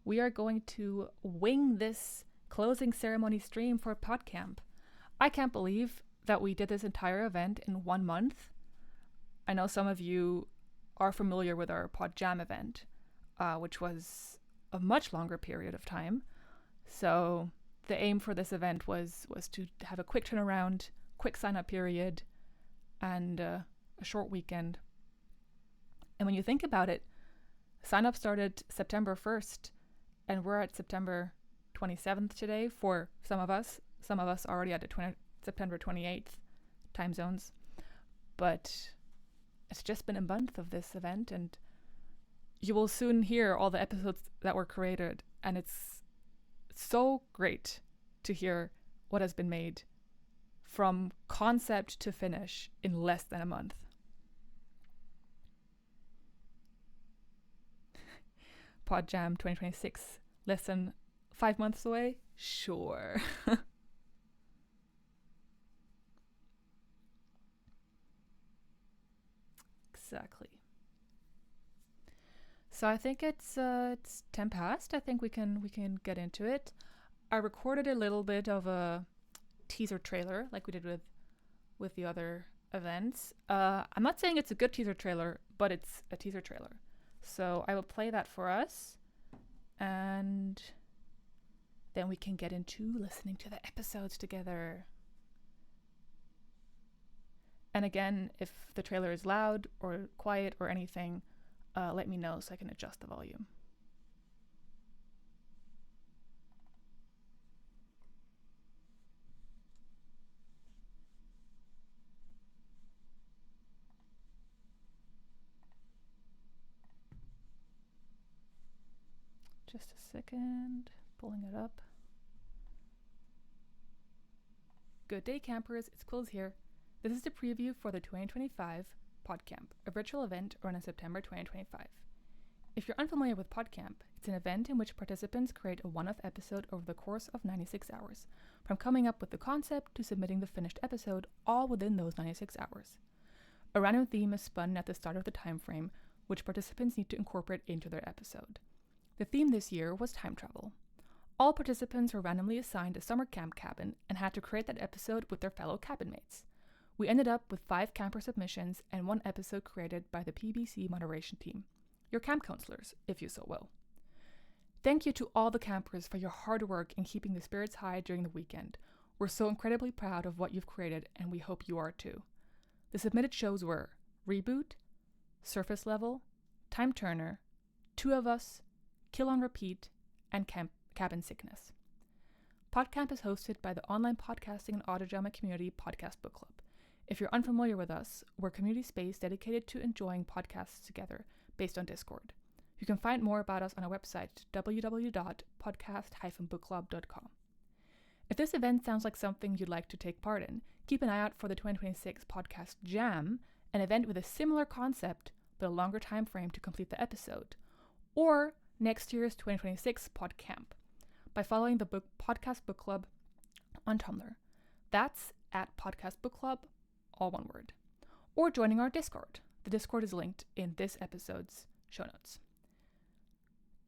we are going to wing this closing ceremony stream for PodCamp. I can't believe that we did this entire event in 1 month. I know some of you are familiar with our PodJam event, which was a much longer period of time. So the aim for this event was to have a quick turnaround, quick sign-up period, and a short weekend. And when you think about it, sign-up started September 1st, and we're at September 27th today for some of us. Some of us already at the September 28th time zones. But it's just been a month of this event, and you will soon hear all the episodes that were created, and it's so great to hear what has been made from concept to finish in less than a month. PodJam 2026, less than 5 months away? Sure. Exactly. So I think it's 10 past. I think we can get into it. I recorded a little bit of a teaser trailer like we did with the other events. I'm not saying it's a good teaser trailer, but it's a teaser trailer. So I will play that for us, and then we can get into listening to the episodes together. And again, if the trailer is loud or quiet or anything, let me know so I can adjust the volume. Just a second, pulling it up. Good day, campers. It's Quills here. This is the preview for the 2025 PodCamp, a virtual event run in September 2025. If you're unfamiliar with PodCamp, it's an event in which participants create a one-off episode over the course of 96 hours, from coming up with the concept to submitting the finished episode, all within those 96 hours. A random theme is spun at the start of the time frame, which participants need to incorporate into their episode. The theme this year was time travel. All participants were randomly assigned a summer camp cabin and had to create that episode with their fellow cabin mates. We ended up with 5 camper submissions and 1 episode created by the PBC moderation team, your camp counselors, if you so will. Thank you to all the campers for your hard work in keeping the spirits high during the weekend. We're so incredibly proud of what you've created, and we hope you are too. The submitted shows were Reboot, Surface Level, Time Turner, Two of Us, Kill on Repeat, and Cabin Sickness. PodCamp is hosted by the online podcasting and audio drama community Podcast Book Club. If you're unfamiliar with us, we're a community space dedicated to enjoying podcasts together based on Discord. You can find more about us on our website, www.podcast-bookclub.com. If this event sounds like something you'd like to take part in, keep an eye out for the 2026 Podcast Jam, an event with a similar concept but a longer time frame to complete the episode, or next year's 2026 PodCamp by following the Podcast Book Club on Tumblr. That's at Podcast Book Club, all one word. Or joining our Discord. The Discord is linked in this episode's show notes.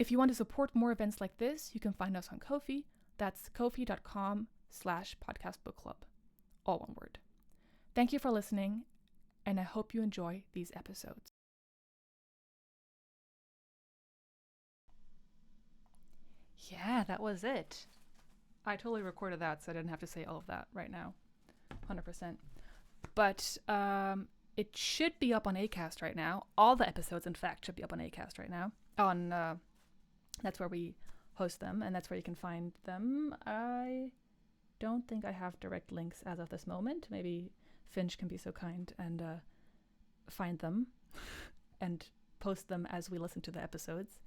If you want to support more events like this, you can find us on Ko-fi. That's kofi.com/podcastbookclub, all one word. Thank you for listening, and I hope you enjoy these episodes. Yeah, that was it. I totally recorded that, so I didn't have to say all of that right now. 100%. But it should be up on Acast right now. All the episodes, in fact, should be up on Acast right now. That's where we host them, and that's where you can find them. I don't think I have direct links as of this moment. Maybe Finch can be so kind and find them and post them as we listen to the episodes.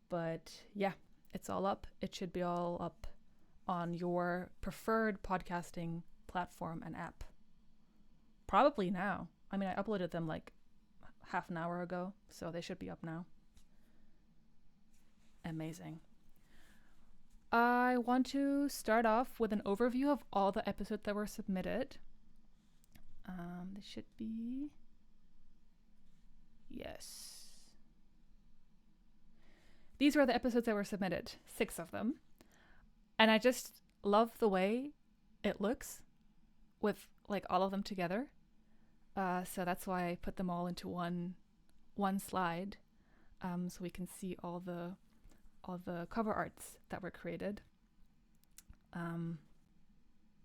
But yeah, it's all up. It should be all up on your preferred podcasting platform and app. Probably now. I mean, I uploaded them like half an hour ago, so they should be up now. Amazing. I want to start off with an overview of all the episodes that were submitted. They should be... Yes. these were the episodes that were submitted, 6 of them. And I just love the way it looks with like all of them together. So that's why I put them all into one slide, so we can see all the cover arts that were created.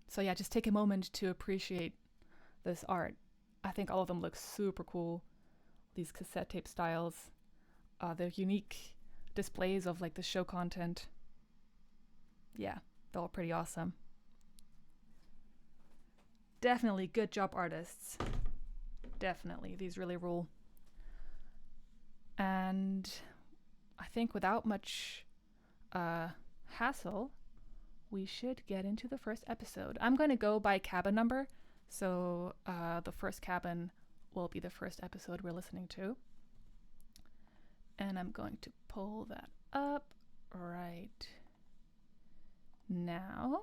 So yeah, just take a moment to appreciate this art. I think all of them look super cool. These cassette tape styles, they're unique displays of like the show content. Yeah, they're all pretty awesome. Definitely good job, artists. Definitely, these really rule. And I think without much hassle, we should get into the first episode. I'm going to go by cabin number, so the first cabin will be the first episode we're listening to. And I'm going to pull that up right now.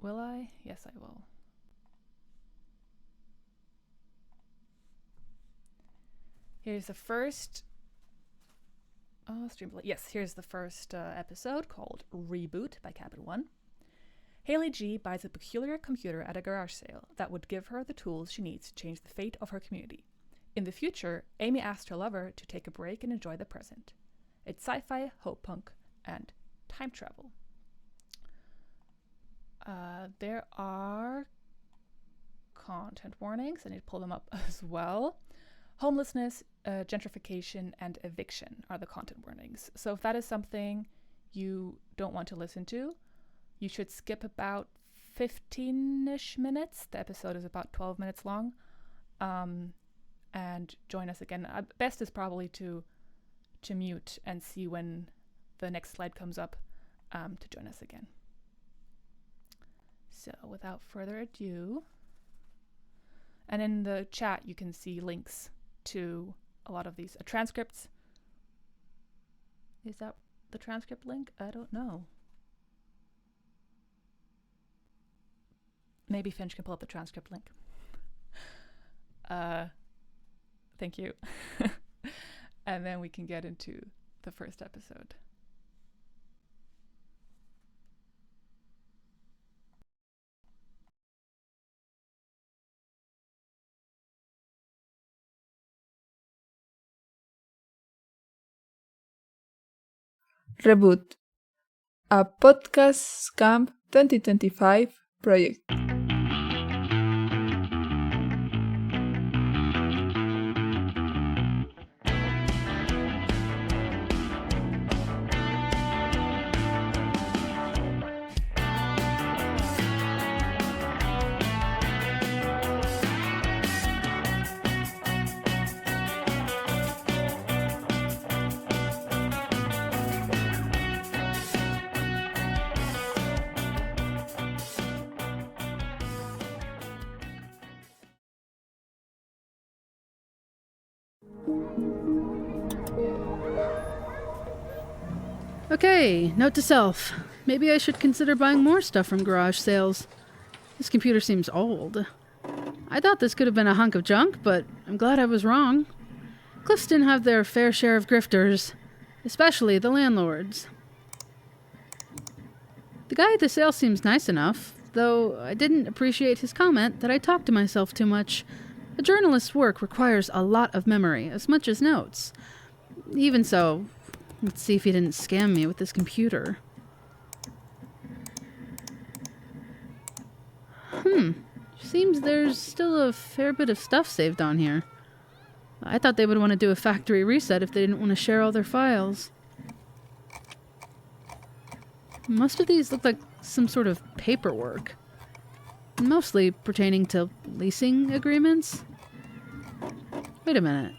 Will I? Yes, I will. Here's the first stream. Yes, here's the first episode called Reboot by Cabin 1. Haley G buys a peculiar computer at a garage sale that would give her the tools she needs to change the fate of her community. In the future, Amy asks her lover to take a break and enjoy the present. It's sci-fi, hope punk, and time travel. There are content warnings. I need to pull them up as well. Homelessness, gentrification, and eviction are the content warnings. So if that is something you don't want to listen to, you should skip about 15-ish minutes. The episode is about 12 minutes long. And join us again. Best is probably to mute and see when the next slide comes up to join us again. So without further ado, and in the chat you can see links to a lot of these transcripts. Is that the transcript link? I don't know. Maybe Finch can pull up the transcript link. Thank you. And then we can get into the first episode. Reboot, a PodCamp 2025 project. Okay, note to self. Maybe I should consider buying more stuff from garage sales. This computer seems old. I thought this could have been a hunk of junk, but I'm glad I was wrong. Clifton have their fair share of grifters, especially the landlords. The guy at the sale seems nice enough, though I didn't appreciate his comment that I talk to myself too much. A journalist's work requires a lot of memory, as much as notes. Even so, let's see if he didn't scam me with this computer. Seems there's still a fair bit of stuff saved on here. I thought they would want to do a factory reset if they didn't want to share all their files. Most of these look like some sort of paperwork, mostly pertaining to leasing agreements. Wait a minute.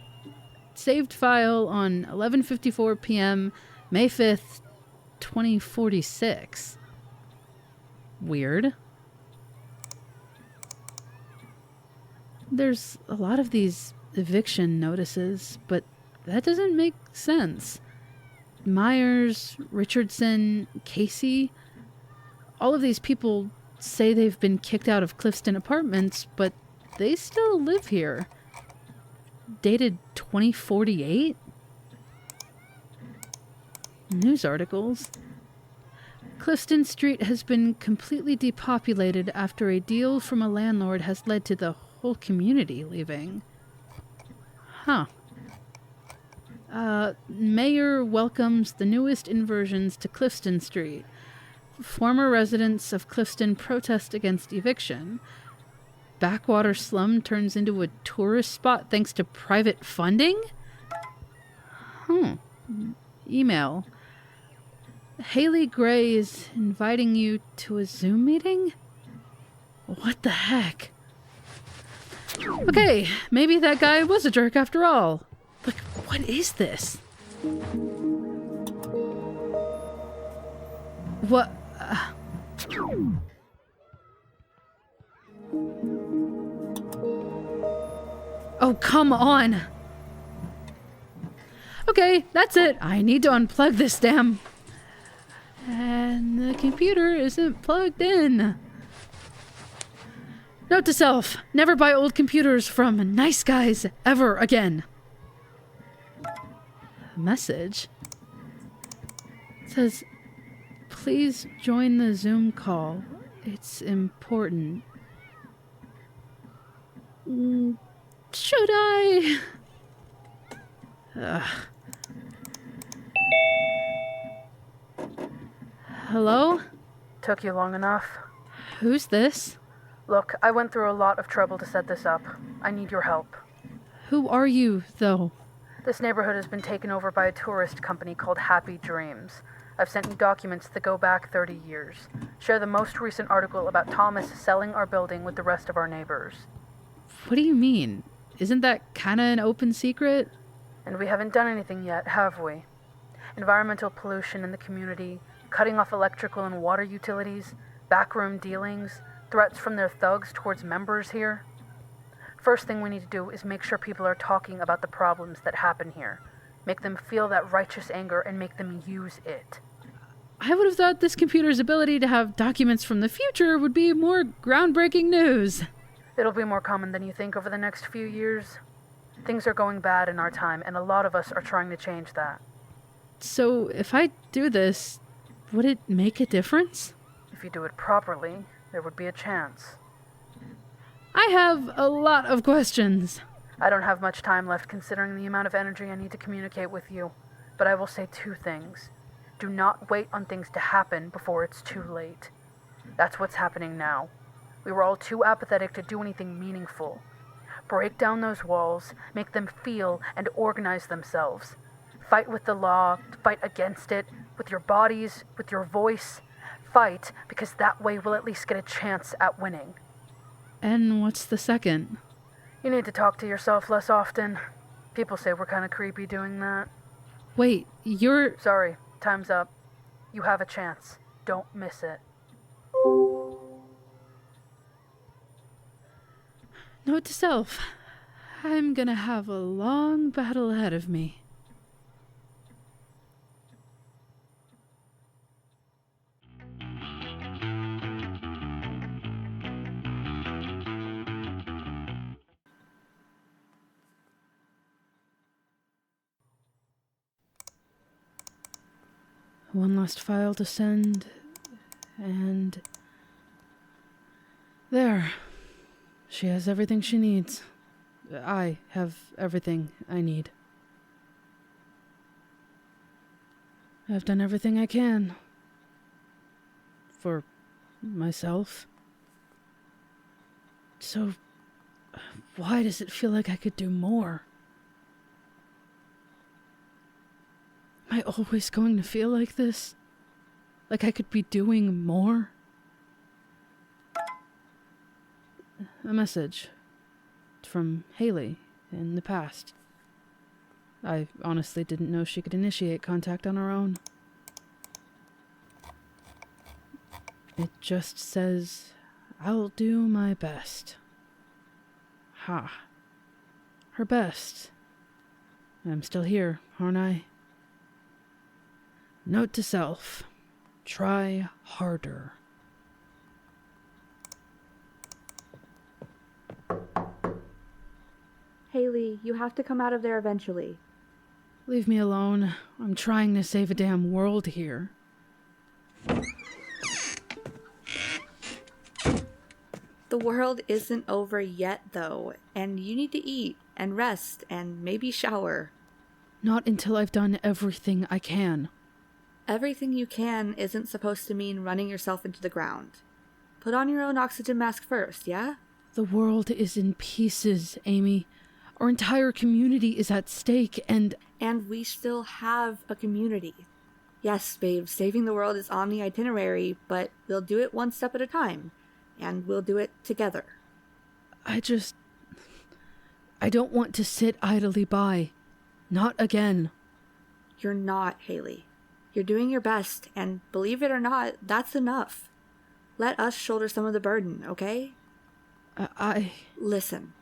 Saved file on 11:54 p.m. May 5th, 2046. Weird. There's a lot of these eviction notices, but that doesn't make sense. Myers, Richardson, Casey, all of these people say they've been kicked out of Clifton Apartments, but they still live here. Dated 2048? News articles. Clifton Street has been completely depopulated after a deal from a landlord has led to the whole community leaving. Huh. Mayor welcomes the newest inversions to Clifton Street. Former residents of Clifton protest against eviction. Backwater slum turns into a tourist spot thanks to private funding? Email. Haley Gray is inviting you to a Zoom meeting? What the heck? Okay, maybe that guy was a jerk after all. Like, what is this? What? Oh, come on. Okay, that's it. I need to unplug this damn... And the computer isn't plugged in. Note to self, never buy old computers from nice guys ever again. Message. It says, please join the Zoom call. It's important. Should I? Ugh. Hello? Took you long enough. Who's this? Look, I went through a lot of trouble to set this up. I need your help. Who are you, though? This neighborhood has been taken over by a tourist company called Happy Dreams. I've sent you documents that go back 30 years. Share the most recent article about Thomas selling our building with the rest of our neighbors. What do you mean? Isn't that kinda an open secret? And we haven't done anything yet, have we? Environmental pollution in the community, cutting off electrical and water utilities, backroom dealings, threats from their thugs towards members here. First thing we need to do is make sure people are talking about the problems that happen here. Make them feel that righteous anger and make them use it. I would have thought this computer's ability to have documents from the future would be more groundbreaking news. It'll be more common than you think over the next few years. Things are going bad in our time, and a lot of us are trying to change that. So if I do this, would it make a difference? If you do it properly, there would be a chance. I have a lot of questions. I don't have much time left considering the amount of energy I need to communicate with you, but I will say two things. Do not wait on things to happen before it's too late. That's what's happening now. We were all too apathetic to do anything meaningful. Break down those walls, make them feel and organize themselves. Fight with the law, fight against it, with your bodies, with your voice. Fight, because that way we'll at least get a chance at winning. And what's the second? You need to talk to yourself less often. People say we're kind of creepy doing that. Wait, you're... Sorry, time's up. You have a chance. Don't miss it. Note to self, I'm gonna have a long battle ahead of me. One last file to send, and... there. She has everything she needs. I have everything I need. I've done everything I can. For myself. So, why does it feel like I could do more? Am I always going to feel like this? Like I could be doing more? A message from Haley in the past. I honestly didn't know she could initiate contact on her own. It just says, I'll do my best. Ha. Her best. I'm still here, aren't I? Note to self. Try harder. Haley, you have to come out of there eventually. Leave me alone. I'm trying to save a damn world here. The world isn't over yet, though, and you need to eat and rest and maybe shower. Not until I've done everything I can. Everything you can isn't supposed to mean running yourself into the ground. Put on your own oxygen mask first, yeah? The world is in pieces, Amy. Our entire community is at stake, and we still have a community. Yes, babe, saving the world is on the itinerary, but we'll do it one step at a time, and we'll do it together. I don't want to sit idly by. Not again. You're not, Haley. You're doing your best, and believe it or not, that's enough. Let us shoulder some of the burden, okay? Listen,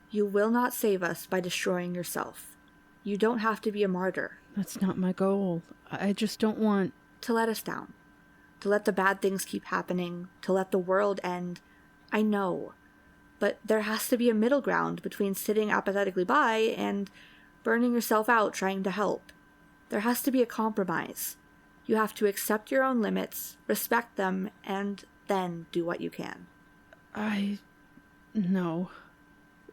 you will not save us by destroying yourself. You don't have to be a martyr. That's not my goal. I just don't want to let us down. To let the bad things keep happening. To let the world end. I know. But there has to be a middle ground between sitting apathetically by and burning yourself out trying to help. There has to be a compromise. You have to accept your own limits, respect them, and then do what you can. No.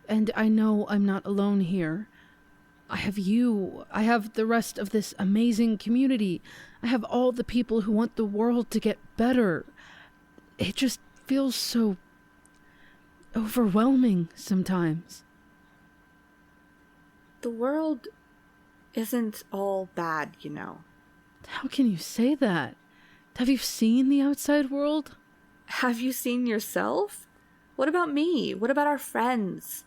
And I know I'm not alone here. I have you. I have the rest of this amazing community. I have all the people who want the world to get better. It just feels so overwhelming sometimes. The world isn't all bad, you know. How can you say that? Have you seen the outside world? Have you seen yourself? What about me? What about our friends?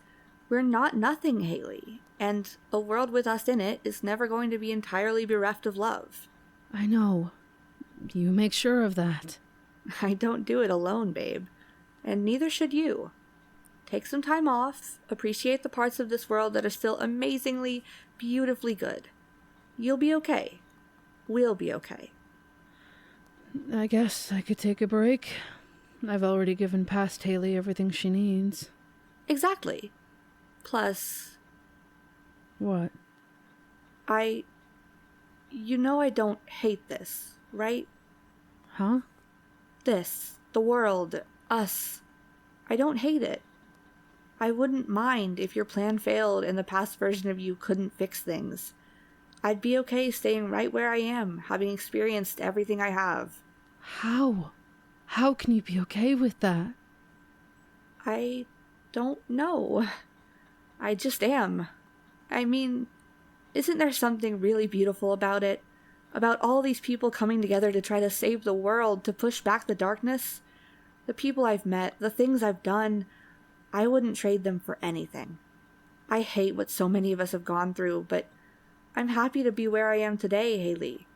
We're not nothing, Haley. And a world with us in it is never going to be entirely bereft of love. I know. You make sure of that. I don't do it alone, babe. And neither should you. Take some time off. Appreciate the parts of this world that are still amazingly, beautifully good. You'll be okay. We'll be okay. I guess I could take a break. I've already given past Haley everything she needs. Exactly. Plus... What? You know I don't hate this, right? Huh? This. The world. Us. I don't hate it. I wouldn't mind if your plan failed and the past version of you couldn't fix things. I'd be okay staying right where I am, having experienced everything I have. How? How can you be okay with that? I don't know. I just am. I mean, isn't there something really beautiful about it? About all these people coming together to try to save the world, to push back the darkness? The people I've met, the things I've done, I wouldn't trade them for anything. I hate what so many of us have gone through, but I'm happy to be where I am today, Haley.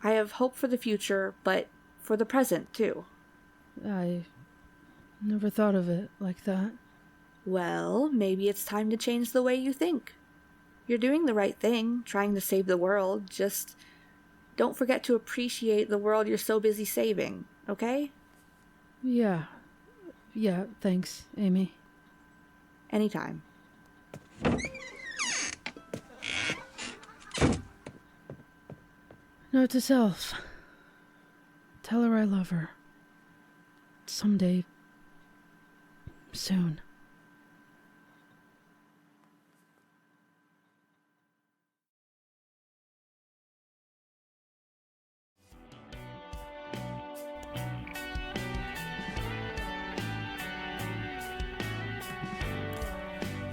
I have hope for the future, but for the present, too. I never thought of it like that. Well, maybe it's time to change the way you think. You're doing the right thing, trying to save the world. Just don't forget to appreciate the world you're so busy saving, okay? Yeah, thanks, Amy. Anytime. Note to self. Tell her I love her. Someday. Soon.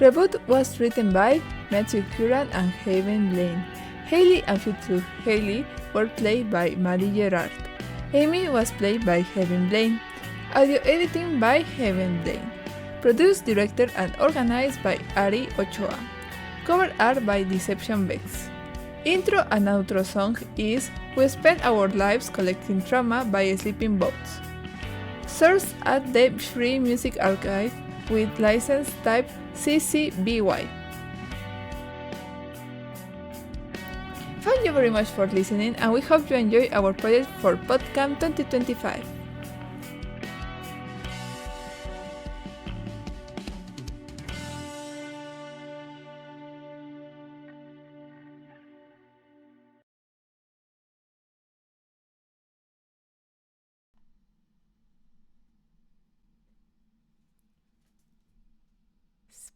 Reboot was written by Matthew Curran and Haven Blaine. Haley and future Haley were played by Maddie Gerard. Amy was played by Haven Blaine. Audio editing by Haven Blaine. Produced, directed, and organized by Ari Ochoa. Cover art by Deception Vex. Intro and outro song is We Spend Our Lives Collecting Trauma by Sleeping Boats. Source at the Free Music Archive with license type CC BY. Thank you very much for listening, and we hope you enjoy our project for PodCamp 2025.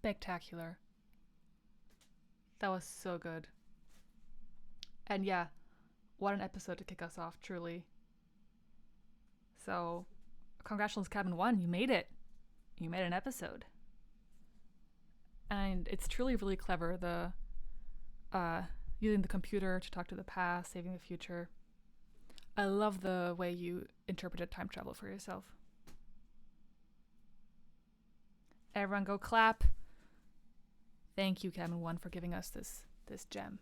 spectacular. That was so good. And yeah, what an episode to kick us off, truly. So, congratulations, Cabin 1. You made it. You made an episode. And it's truly really clever, the using the computer to talk to the past, saving the future. I love the way you interpreted time travel for yourself. Everyone go clap. Thank you, Cabin 1, for giving us this gem.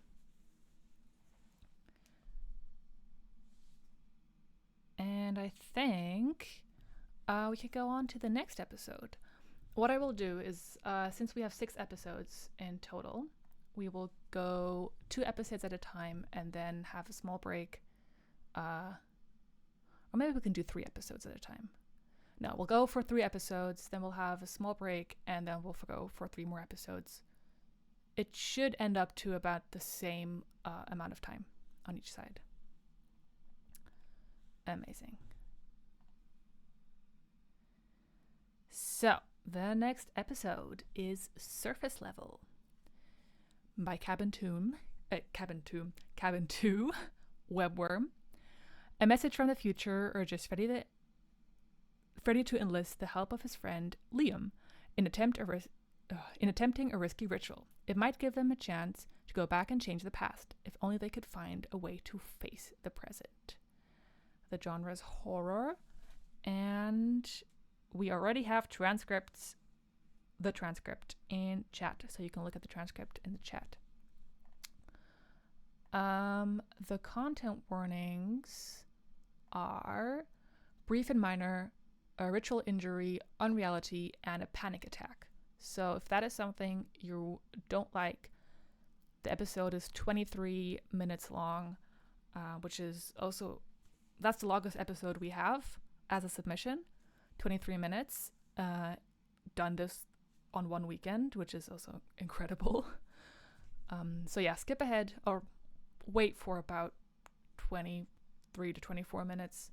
And I think we could go on to the next episode. What I will do is, since we have 6 episodes in total, we will go 2 episodes at a time and then have a small break. Or maybe we can do 3 episodes at a time. No, we'll go for 3 episodes, then we'll have a small break, and then we'll go for 3 more episodes. It should end up to about the same amount of time on each side. Amazing. So, the next episode is Surface Level by Cabin 2, Webworm. A message from the future urges Freddy to enlist the help of his friend Liam in attempting a risky ritual. It might give them a chance to go back and change the past, if only they could find a way to face the present. The genre is horror, and we already have the transcript in chat, so you can look at the transcript in the chat. The content warnings are brief and minor, a ritual injury, unreality, and a panic attack. So if that is something you don't like, the episode is 23 minutes long, which is also, that's the longest episode we have as a submission, 23 minutes, done this on one weekend, which is also incredible. So yeah, skip ahead or wait for about 23 to 24 minutes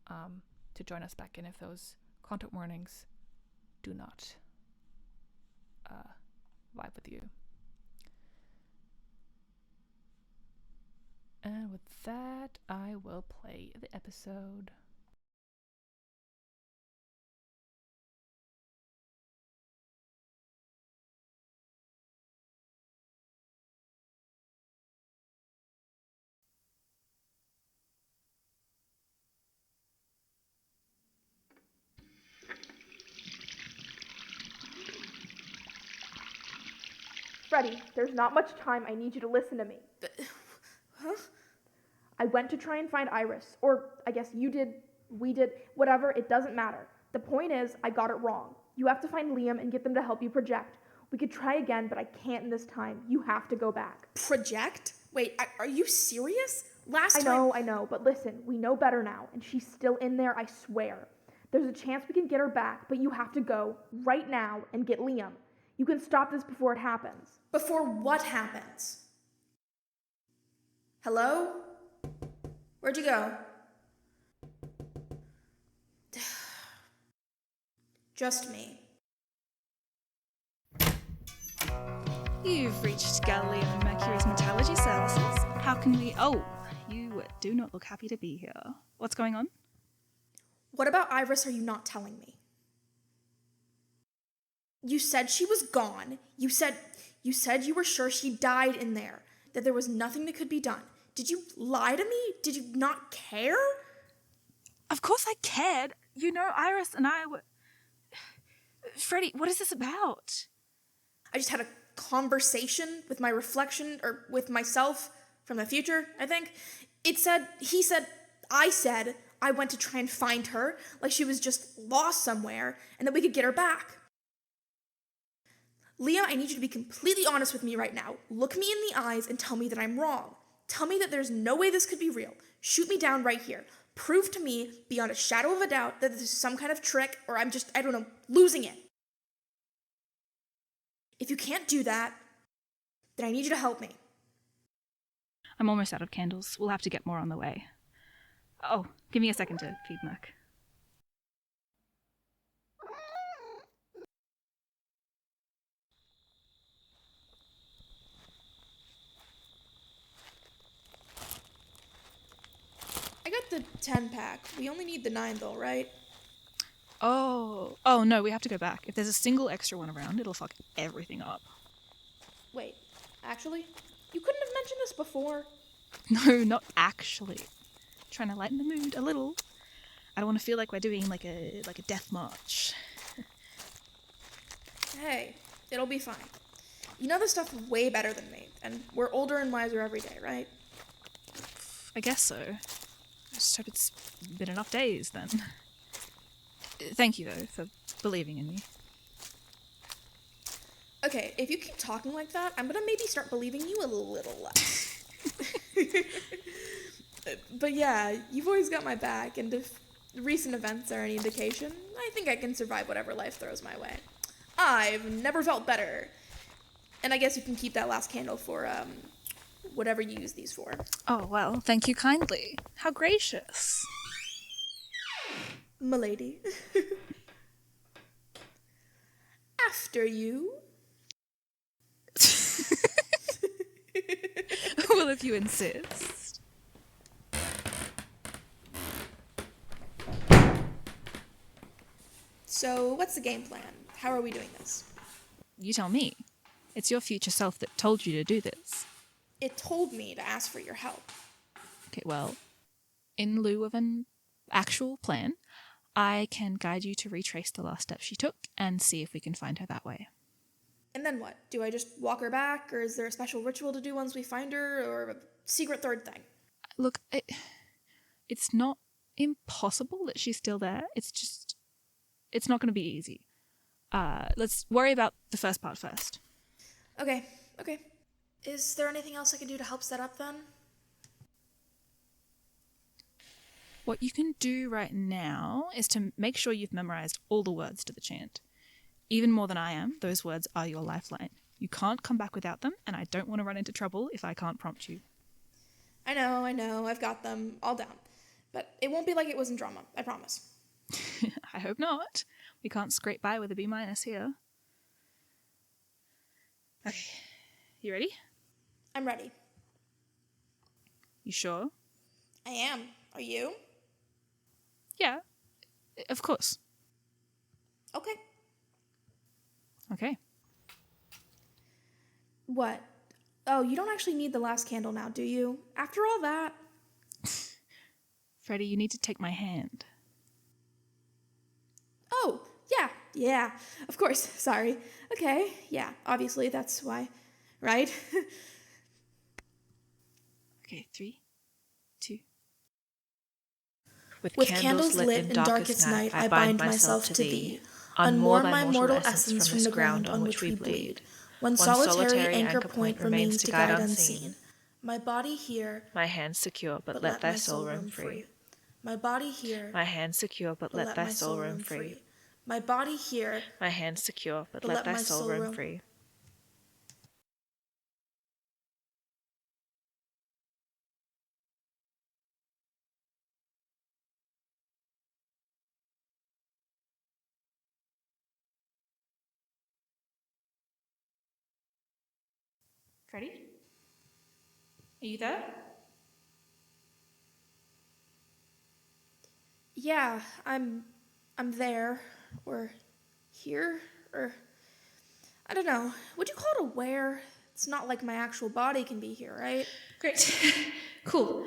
to join us back in if those content warnings do not vibe with you. And with that, I will play the episode. Freddy, there's not much time. I need you to listen to me. Huh? I went to try and find Iris. Or I guess you did, we did, whatever, it doesn't matter. The point is, I got it wrong. You have to find Liam and get them to help you project. We could try again, but I can't in this time. You have to go back. Project? Wait, are you serious? I know, but listen, we know better now, and she's still in there, I swear. There's a chance we can get her back, but you have to go, right now, and get Liam. You can stop this before it happens. Before what happens? Hello? Where'd you go? Just me. You've reached Galileo and Mercury's metallurgy services. How can we... Oh, you do not look happy to be here. What's going on? What about Iris are you not telling me? You said she was gone. You said you were sure she died in there, that there was nothing that could be done. Did you lie to me? Did you not care? Of course I cared. You know, Iris and I were... Freddy, what is this about? I just had a conversation with my reflection, or with myself from the future, I think. I said I went to try and find her, like she was just lost somewhere, and that we could get her back. Leah, I need you to be completely honest with me right now. Look me in the eyes and tell me that I'm wrong. Tell me that there's no way this could be real. Shoot me down right here. Prove to me, beyond a shadow of a doubt, that this is some kind of trick, or I'm just, losing it. If you can't do that, then I need you to help me. I'm almost out of candles. We'll have to get more on the way. Oh, give me a second to feed Merc. get the 10-pack. We only need the 9 though, right? Oh, no, we have to go back. If there's a single extra one around, it'll fuck everything up. Wait, actually? You couldn't have mentioned this before. No, not actually. Trying to lighten the mood a little. I don't want to feel like we're doing like a death march. Hey, it'll be fine. You know this stuff way better than me, and we're older and wiser every day, right? I guess so. I just hope it's been enough days then. Thank you, though, for believing in me. Okay, if you keep talking like that, I'm gonna maybe start believing you a little less. But yeah, you've always got my back, and if recent events are any indication, I think I can survive whatever life throws my way. I've never felt better. And I guess you can keep that last candle for, whatever you use these for. Oh, well, thank you kindly. How gracious. M'lady. After you. Well, if you insist. So, what's the game plan? How are we doing this? You tell me. It's your future self that told you to do this. It told me to ask for your help. Okay, well, in lieu of an actual plan, I can guide you to retrace the last step she took and see if we can find her that way. And then what? Do I just walk her back, or is there a special ritual to do once we find her, or a secret third thing? Look, it's not impossible that she's still there. It's not going to be easy. Let's worry about the first part first. Okay. Is there anything else I can do to help set up then? What you can do right now is to make sure you've memorized all the words to the chant. Even more than I am, those words are your lifeline. You can't come back without them, and I don't want to run into trouble if I can't prompt you. I know, I've got them all down. But it won't be like it was in drama, I promise. I hope not. We can't scrape by with a B- here. Okay, you ready? I'm ready. You sure? I am. Are you? Yeah, of course. Okay. Okay. What? Oh, you don't actually need the last candle now, do you? After all that? Freddie, you need to take my hand. Oh, yeah, of course, sorry. Okay, yeah, obviously, that's why, right? Okay, 3, 2. With candles lit in darkest night, I bind myself to thee. Unmoor my mortal essence from the ground on which we bleed. One solitary anchor point remains to guide unseen. My body here, my hands secure, but let thy soul roam free. My body here, My hands secure, but let thy soul roam free. My body here, My hands secure, but let thy soul roam free. Freddie? Are you there? yeah, I'm there, or here, or I don't know. Would you call it aware? It's not like my actual body can be here, right? Great. Cool.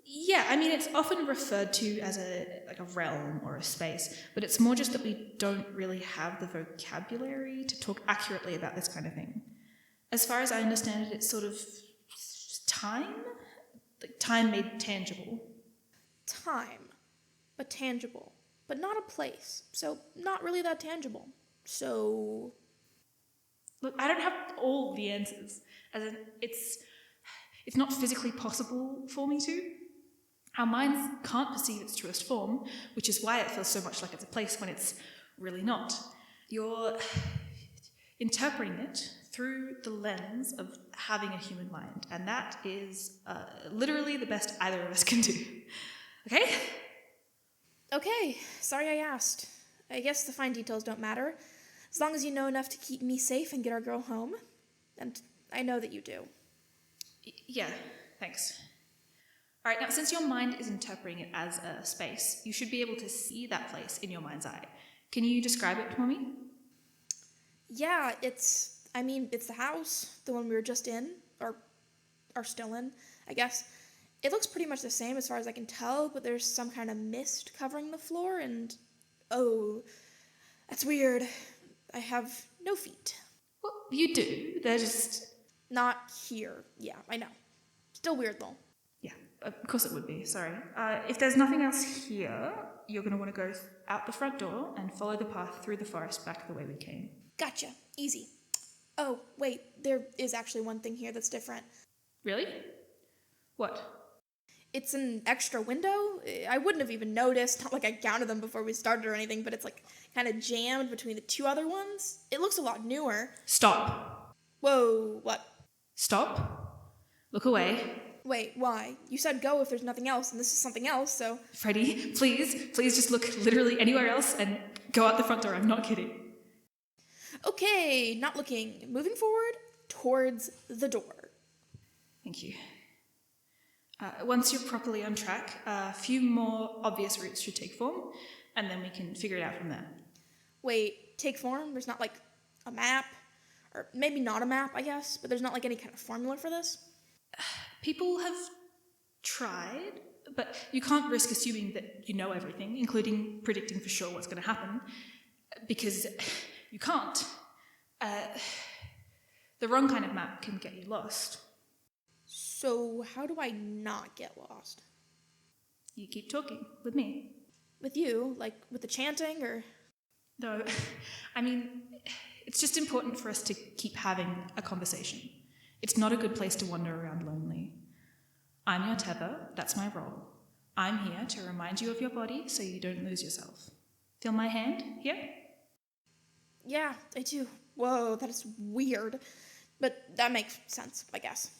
Yeah, I mean, it's often referred to as a realm or a space, but it's more just that we don't really have the vocabulary to talk accurately about this kind of thing. As far as I understand it, it's sort of time? Like time made tangible. Time, but tangible, but not a place, so not really that tangible. So, Look, I don't have all the answers. As in, it's not physically possible for me to. Our minds can't perceive its truest form, which is why it feels so much like it's a place when it's really not. You're interpreting it through the lens of having a human mind, and that is literally the best either of us can do. Okay? okay, sorry I asked. I guess the fine details don't matter, as long as you know enough to keep me safe and get our girl home. And I know that you do. Yeah, thanks. All right, now since your mind is interpreting it as a space, you should be able to see that place in your mind's eye. Can you describe it for me? Yeah, it's the house, the one we were just in, or are still in, I guess. It looks pretty much the same as far as I can tell, but there's some kind of mist covering the floor, and oh, that's weird. I have no feet. Well, you do. They're just... Not here. Yeah, I know. Still weird though. Yeah, of course it would be, sorry. If there's nothing else here, you're going to want to go out the front door and follow the path through the forest back the way we came. Gotcha. Easy. Oh, wait, there is actually one thing here that's different. Really? What? It's an extra window. I wouldn't have even noticed. Not like I counted them before we started or anything, but it's like kind of jammed between the two other ones. It looks a lot newer. Stop. Whoa, what? Stop. Look away. Wait, why? You said go if there's nothing else, and this is something else, so... Freddie, please just look literally anywhere else and go out the front door. I'm not kidding. Okay, not looking. Moving forward towards the door. Thank you. Once you're properly on track, a few more obvious routes should take form, and then we can figure it out from there. Wait, take form? There's not like a map? Or maybe not a map, I guess, but there's not like any kind of formula for this? People have tried, but you can't risk assuming that you know everything, including predicting for sure what's going to happen, because you can't. The wrong kind of map can get you lost. So how do I not get lost? You keep talking with me. With you? Like with the chanting, or...? No, I mean, it's just important for us to keep having a conversation. It's not a good place to wander around lonely. I'm your tether, that's my role. I'm here to remind you of your body so you don't lose yourself. Feel my hand here? Yeah, I do. Whoa, that is weird. But that makes sense, I guess.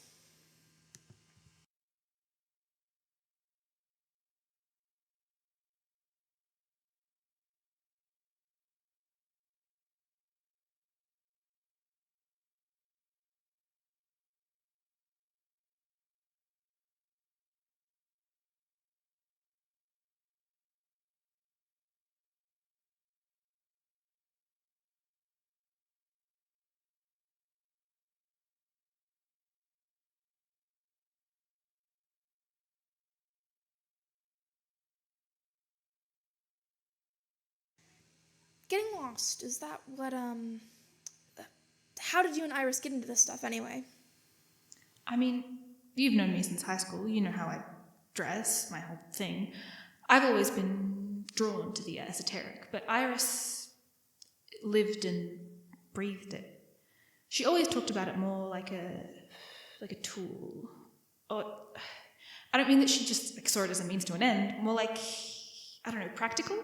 Getting lost, is that what, how did you and Iris get into this stuff anyway? I mean, you've known me since high school. You know how I dress, my whole thing. I've always been drawn to the esoteric, but Iris lived and breathed it. She always talked about it more like a tool. Or, I don't mean that she just saw it as a means to an end, more like, I don't know, practical?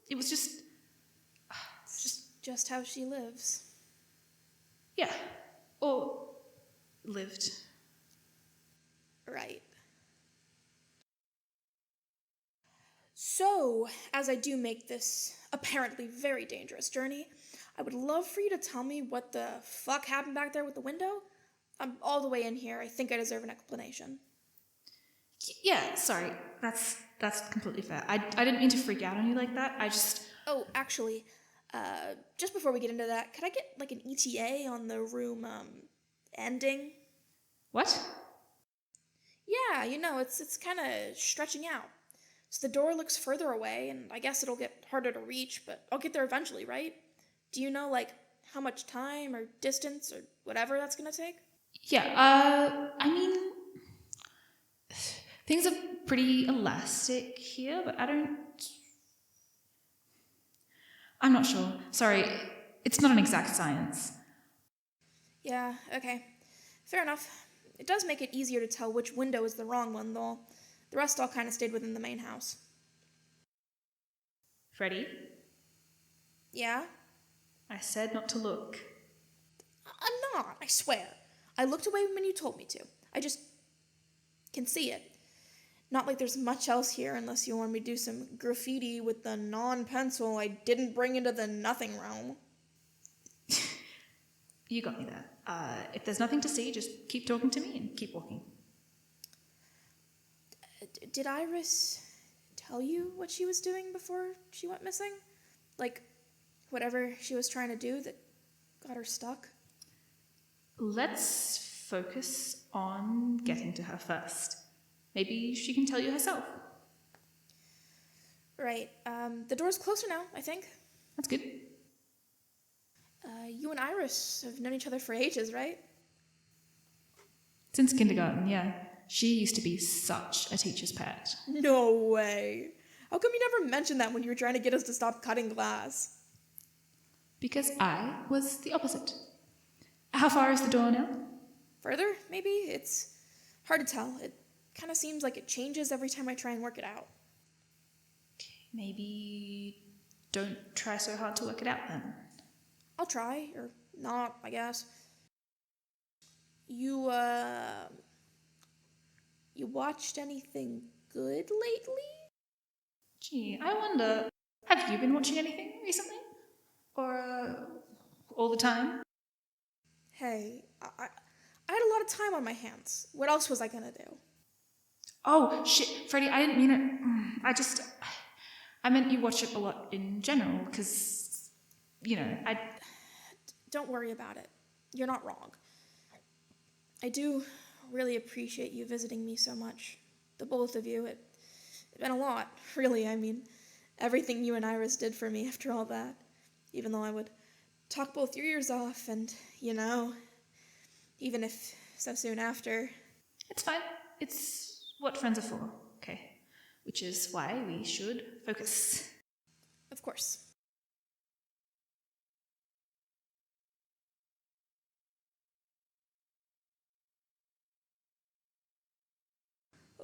It was just how she lives. Yeah. Or lived. Right. So, as I do make this apparently very dangerous journey, I would love for you to tell me what the fuck happened back there with the window. I'm all the way in here. I think I deserve an explanation. Yeah, sorry. That's completely fair. I didn't mean to freak out on you like that. I just... Oh, actually... just before we get into that, could I get, like, an ETA on the room, ending? What? Yeah, it's kind of stretching out. So the door looks further away, and I guess it'll get harder to reach, but I'll get there eventually, right? Do you know, like, how much time or distance or whatever that's gonna take? Yeah, I mean... Things are pretty elastic here, but I'm not sure. Sorry, it's not an exact science. Yeah, okay. Fair enough. It does make it easier to tell which window is the wrong one, though. The rest all kind of stayed within the main house. Freddie? Yeah? I said not to look. I'm not, I swear. I looked away when you told me to. I just can see it. Not like there's much else here unless you want me to do some graffiti with the non-pencil I didn't bring into the nothing realm. You got me there. If there's nothing to see, just keep talking to me and keep walking. Did Iris tell you what she was doing before she went missing? Like, whatever she was trying to do that got her stuck? Let's focus on getting to her first. Maybe she can tell you herself. Right. The door's closer now, I think. That's good. You and Iris have known each other for ages, right? Since kindergarten, yeah. She used to be such a teacher's pet. No way. How come you never mentioned that when you were trying to get us to stop cutting glass? Because I was the opposite. How far is the door now? Further, maybe? It's hard to tell. It kind of seems like it changes every time I try and work it out. Maybe don't try so hard to work it out then. I'll try, or not, I guess. You watched anything good lately? Gee, I wonder, have you been watching anything recently? Or, all the time? Hey, I had a lot of time on my hands. What else was I gonna do? Oh, shit, Freddie, I didn't mean it. I meant you watch it a lot in general, because, Don't worry about it. You're not wrong. I do really appreciate you visiting me so much. The both of you. It's been a lot, really. I mean, everything you and Iris did for me after all that. Even though I would talk both your ears off and, even if so soon after. It's fine. It's what friends are for, okay? Which is why we should focus. Of course.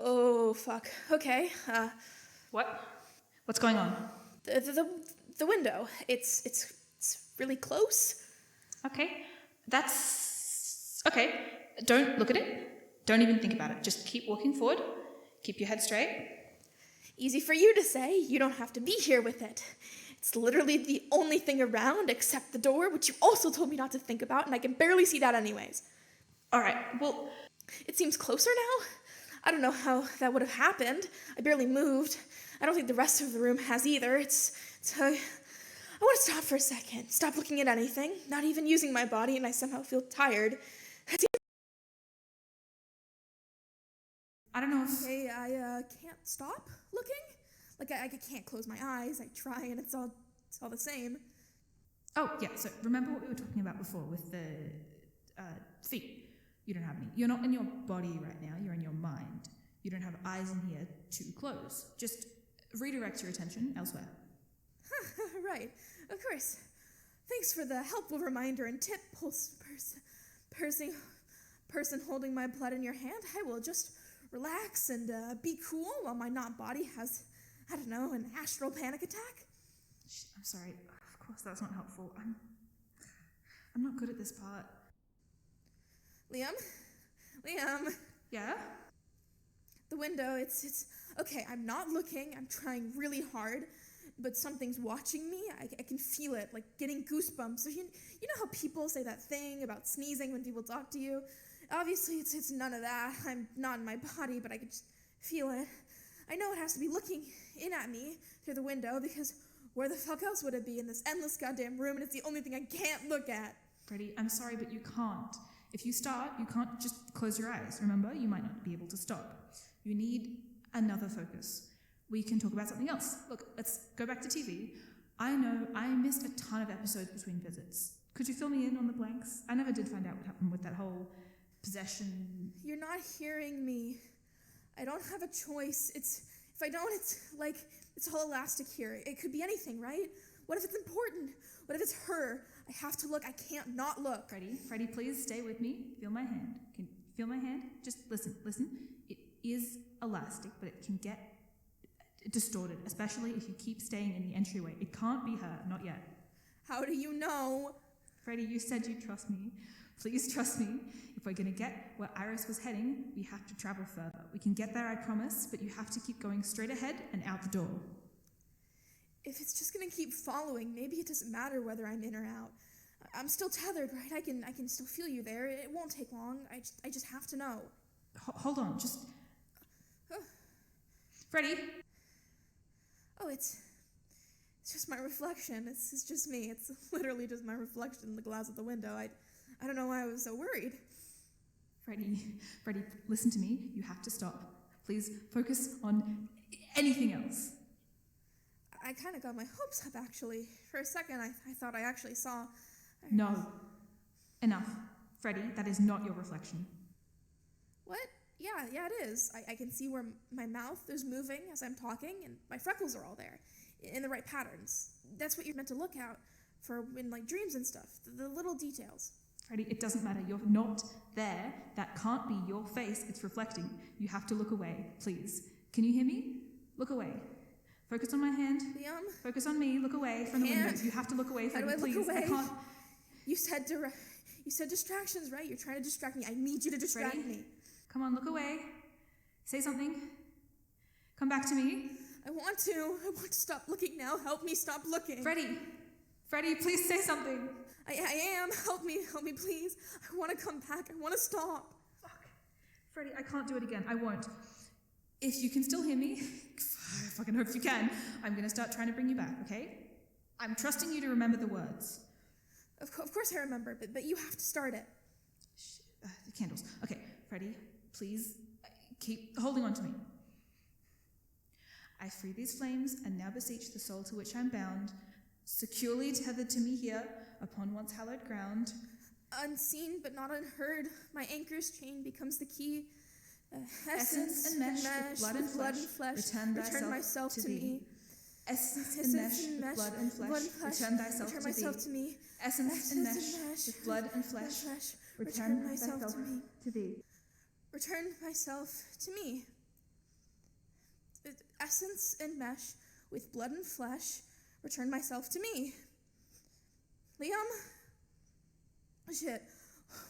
Oh, fuck. Okay, What? What's going on? the window. It's really close. Okay, that's... Okay, don't look at it. Don't even think about it. Just keep walking forward. Keep your head straight. Easy for you to say. You don't have to be here with it. It's literally the only thing around except the door, which you also told me not to think about, and I can barely see that anyways. All right, well... It seems closer now. I don't know how that would have happened. I barely moved. I don't think the rest of the room has either. I want to stop for a second. Stop looking at anything. Not even using my body, and I somehow feel tired. I don't know if... Hey, I can't stop looking. Like, I can't close my eyes. I try, and it's all the same. Oh, yeah, so remember what we were talking about before with the feet? You don't have any. You're not in your body right now, you're in your mind. You don't have eyes in here to close. Just redirect your attention elsewhere. Right, of course. Thanks for the helpful reminder and tip, person holding my blood in your hand. I will just relax and be cool while my not body has, I don't know, an astral panic attack. I'm sorry. Of course that's not helpful. I'm not good at this part. Liam? Yeah? The window, it's okay, I'm not looking, I'm trying really hard, but something's watching me. I can feel it, like getting goosebumps. So you know how people say that thing about sneezing when people talk to you? Obviously, it's none of that. I'm not in my body, but I can just feel it. I know it has to be looking in at me through the window, because where the fuck else would it be in this endless goddamn room, and it's the only thing I can't look at? Freddie, I'm sorry, but you can't. If you start, you can't just close your eyes. Remember, you might not be able to stop. You need another focus. We can talk about something else. Look, let's go back to TV. I know I missed a ton of episodes between visits. Could you fill me in on the blanks? I never did find out what happened with that whole possession. You're not hearing me. I don't have a choice. If I don't, it's like, it's all elastic here. It could be anything, right? What if it's important? What if it's her? I have to look. I can't not look. Freddie, please stay with me. Feel my hand. Can you feel my hand? Just listen. It is elastic, but it can get distorted, especially if you keep staying in the entryway. It can't be her, not yet. How do you know? Freddie, you said you'd trust me. Please trust me. If we're going to get where Iris was heading, we have to travel further. We can get there, I promise, but you have to keep going straight ahead and out the door. If it's just gonna keep following, maybe it doesn't matter whether I'm in or out. I'm still tethered, right? I can still feel you there. It won't take long. I just have to know. Hold on, just... Freddie? Oh, it's just my reflection. It's just me. It's literally just my reflection in the glass of the window. I don't know why I was so worried. Freddie, listen to me. You have to stop. Please focus on anything else. I kind of got my hopes up, actually. For a second, I thought I actually saw... No. Enough. Freddie, that is not your reflection. What? Yeah, it is. I can see where my mouth is moving as I'm talking, and my freckles are all there, in the right patterns. That's what you're meant to look out for in, like, dreams and stuff. The little details. Freddie, it doesn't matter. You're not there. That can't be your face. It's reflecting. You have to look away, please. Can you hear me? Look away. Focus on my hand. Liam? Focus on me. Look away from the window. You have to look away, Freddie, please. Look away? I can't... You said distractions, right? You're trying to distract me. I need you to distract me. Come on, look away. Say something. Come back to me. I want to stop looking now. Help me stop looking. Freddie, please say something. I am. Help me, please. I want to come back. I want to stop. Fuck. Freddie, I can't do it again. I won't. If you can still hear me, I fucking hope you can, I'm going to start trying to bring you back, okay? I'm trusting you to remember the words. Of course I remember, but you have to start it. The candles. Okay, Freddie, please keep holding on to me. I free these flames and now beseech the soul to which I'm bound, securely tethered to me here upon once hallowed ground. Unseen but not unheard, my anchor's chain becomes the key. Essence and mesh, with blood and flesh, return myself to thee. Essence and mesh, with blood and flesh, return myself to me. Essence and mesh, with blood and flesh, return myself to thee. Return myself to me. Essence and mesh, with blood and flesh, return myself to me. Liam? Shit.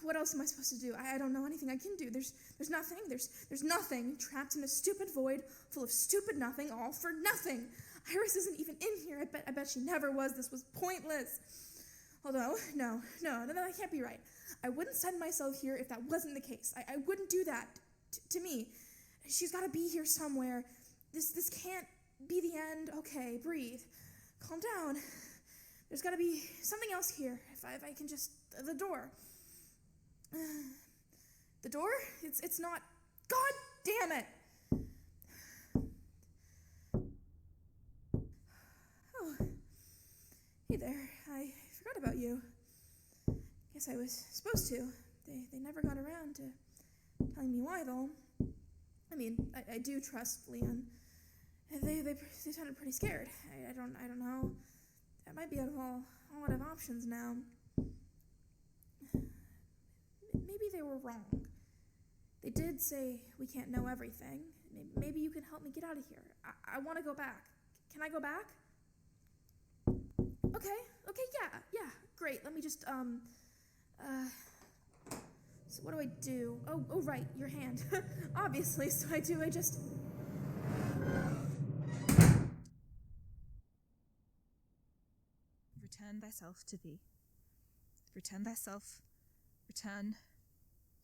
What else am I supposed to do? I don't know anything I can do. There's nothing. There's nothing. Trapped in a stupid void, full of stupid nothing, all for nothing. Iris isn't even in here. I bet she never was. This was pointless. Although, no, that can't be right. I wouldn't send myself here if that wasn't the case. I wouldn't do that to me. She's got to be here somewhere. This can't be the end. Okay, breathe. Calm down. There's got to be something else here. If I can just... The door. The door? It's not... God damn it! Oh. Hey there. I forgot about you. Guess I was supposed to. They never got around to telling me why, though. I mean, I do trust Leon. They sounded pretty scared. I don't know. I might be out of options now. Maybe they were wrong. They did say we can't know everything. Maybe you can help me get out of here. I want to go back. Can I go back? Okay, yeah, great. Let me just, so what do? Oh, right, your hand. Obviously, so I just... Return thyself to thee. Return thyself.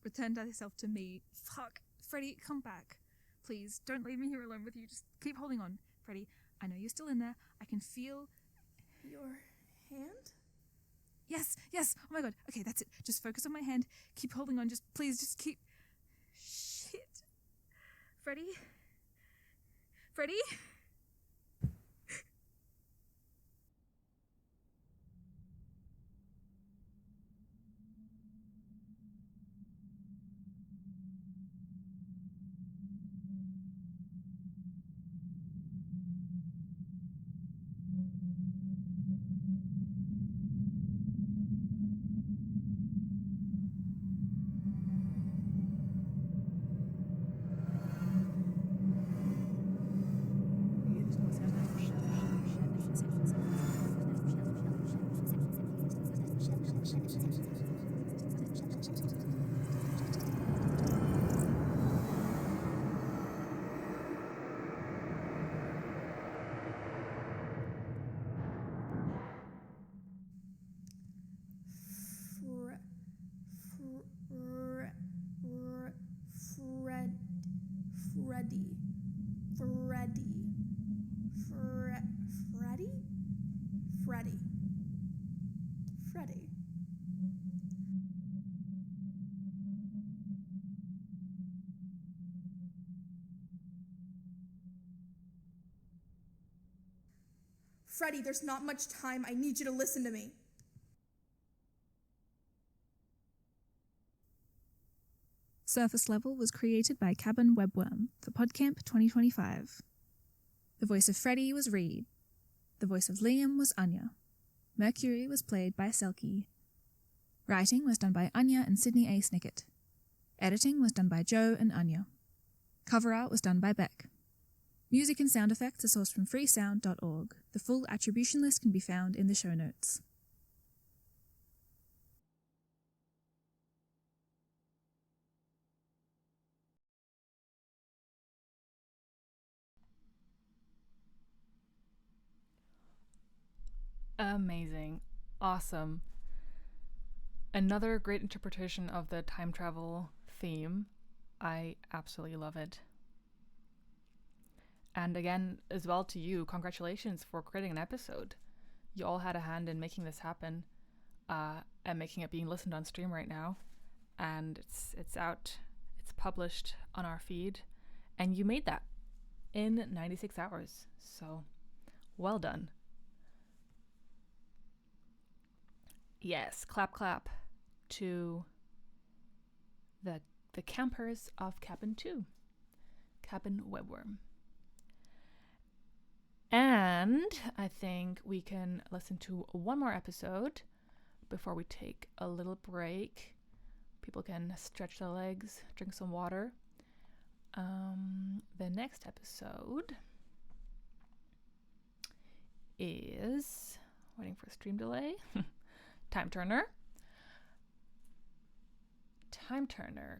Return thyself to me. Fuck. Freddie, come back. Please, don't leave me here alone with you. Just keep holding on. Freddie, I know you're still in there. I can feel... Your hand? Yes. Oh my god. Okay, that's it. Just focus on my hand. Keep holding on. Please keep... Shit. Freddie? Freddie, there's not much time. I need you to listen to me. Surface Level was created by Cabin Webworm for PodCamp 2025. The voice of Freddie was Reed. The voice of Liam was Anya. Mercury was played by Selkie. Writing was done by Anya and Sydney A. Snicket. Editing was done by Joe and Anya. Cover art was done by Beck. Music and sound effects are sourced from freesound.org. The full attribution list can be found in the show notes. Amazing. Awesome. Another great interpretation of the time travel theme. I absolutely love it. And again, as well to you, congratulations for creating an episode. You all had a hand in making this happen, and making it being listened on stream right now. And it's out, it's published on our feed, and you made that in 96 hours. So, well done. Yes, clap clap to the campers of Cabin 2, Cabin Webworm. And I think we can listen to one more episode before we take a little break. People can stretch their legs, drink some water. The next episode is, waiting for a stream delay, Time Turner,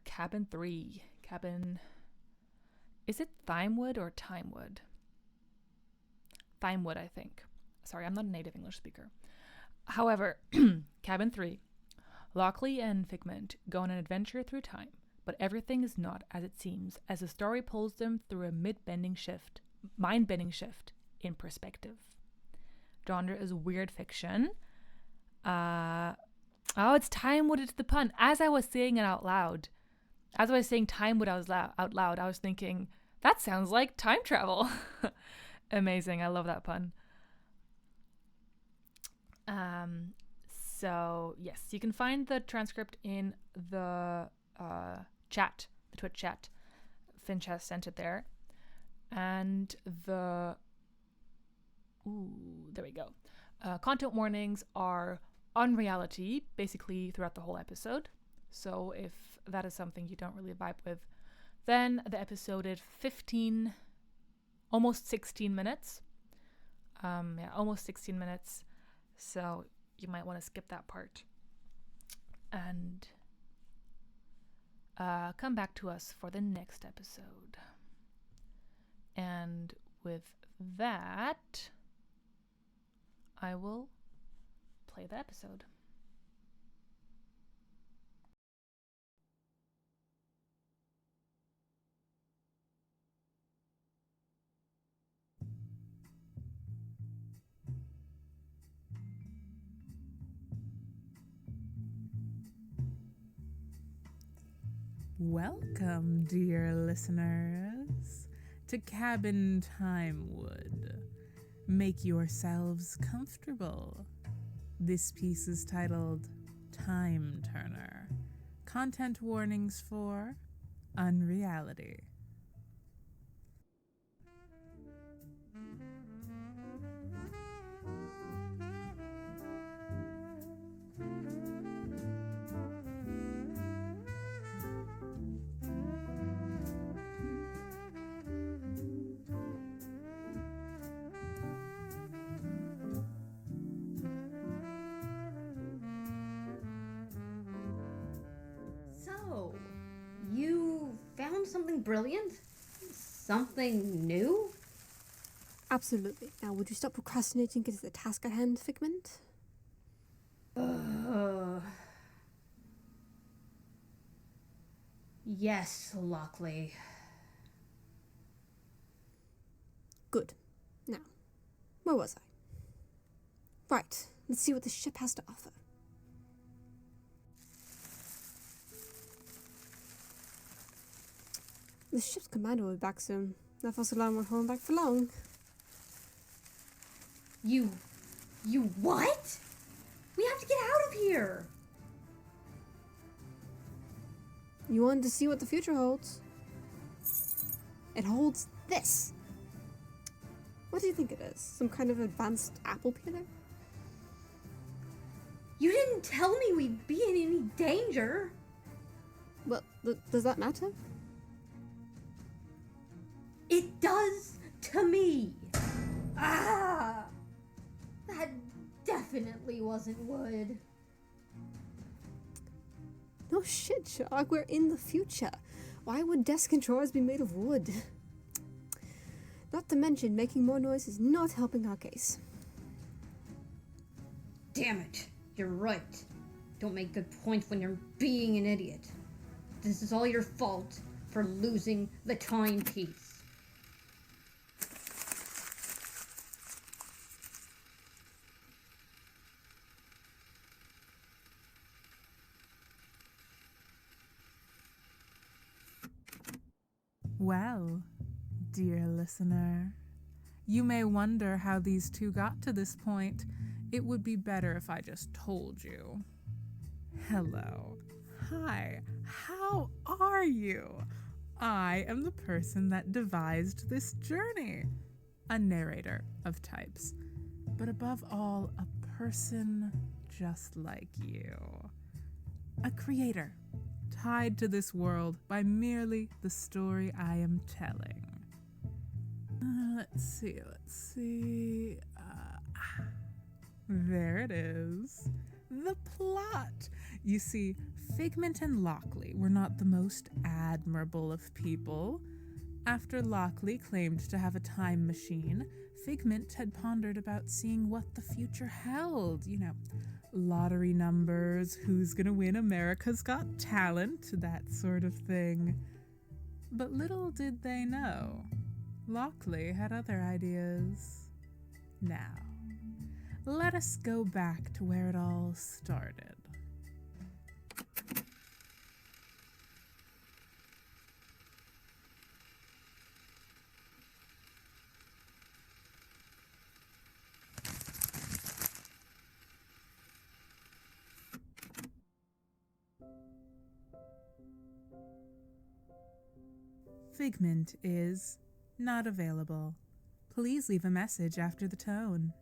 Cabin 3, is it Thimewood or Timewood? Thimewood, I think. Sorry, I'm not a native English speaker. However, Cabin 3. Lockley and Figment go on an adventure through time, but everything is not as it seems as the story pulls them through a mind-bending shift in perspective. Genre is weird fiction. It's Timewood, it's the pun. As I was saying it out loud, as I was saying Timewood out loud, I was thinking, that sounds like time travel. Amazing. I love that pun. So yes, you can find the transcript in the chat, the Twitch chat. Finch has sent it there. And there we go. Content warnings are on reality, basically throughout the whole episode. So if that is something you don't really vibe with, then the episode is 15, almost 16 minutes. Almost 16 minutes. So you might want to skip that part and come back to us for the next episode. And with that, I will play the episode. Welcome, dear listeners, to Cabin Timewood. Make yourselves comfortable. This piece is titled Time Turner. Content warnings for unreality. You found something brilliant? Something new? Absolutely. Now, would you stop procrastinating and get to the task at hand, Figment? Yes, Lockley. Good. Now, where was I? Right, let's see what the ship has to offer. The ship's commander will be back soon. That false alarm won't hold him back for long. You what? We have to get out of here! You wanted to see what the future holds. It holds this. What do you think it is? Some kind of advanced apple peeler? You didn't tell me we'd be in any danger. Well, does that matter? It does to me. Ah! That definitely wasn't wood. No shit, Shark. We're in the future. Why would desk and drawers be made of wood? Not to mention, making more noise is not helping our case. Damn it. You're right. Don't make good points when you're being an idiot. This is all your fault for losing the timepiece. Well, dear listener, you may wonder how these two got to this point. It would be better if I just told you. Hello. Hi. How are you? I am the person that devised this journey. A narrator of types. But above all, a person just like you. A creator, tied to this world by merely the story I am telling. Let's see. There it is. The plot. You see, Figment and Lockley were not the most admirable of people. After Lockley claimed to have a time machine, Figment had pondered about seeing what the future held. You know, lottery numbers, who's gonna win America's Got Talent, that sort of thing. But little did they know, Lockley had other ideas. Now, let us go back to where it all started. Figment is not available. Please leave a message after the tone.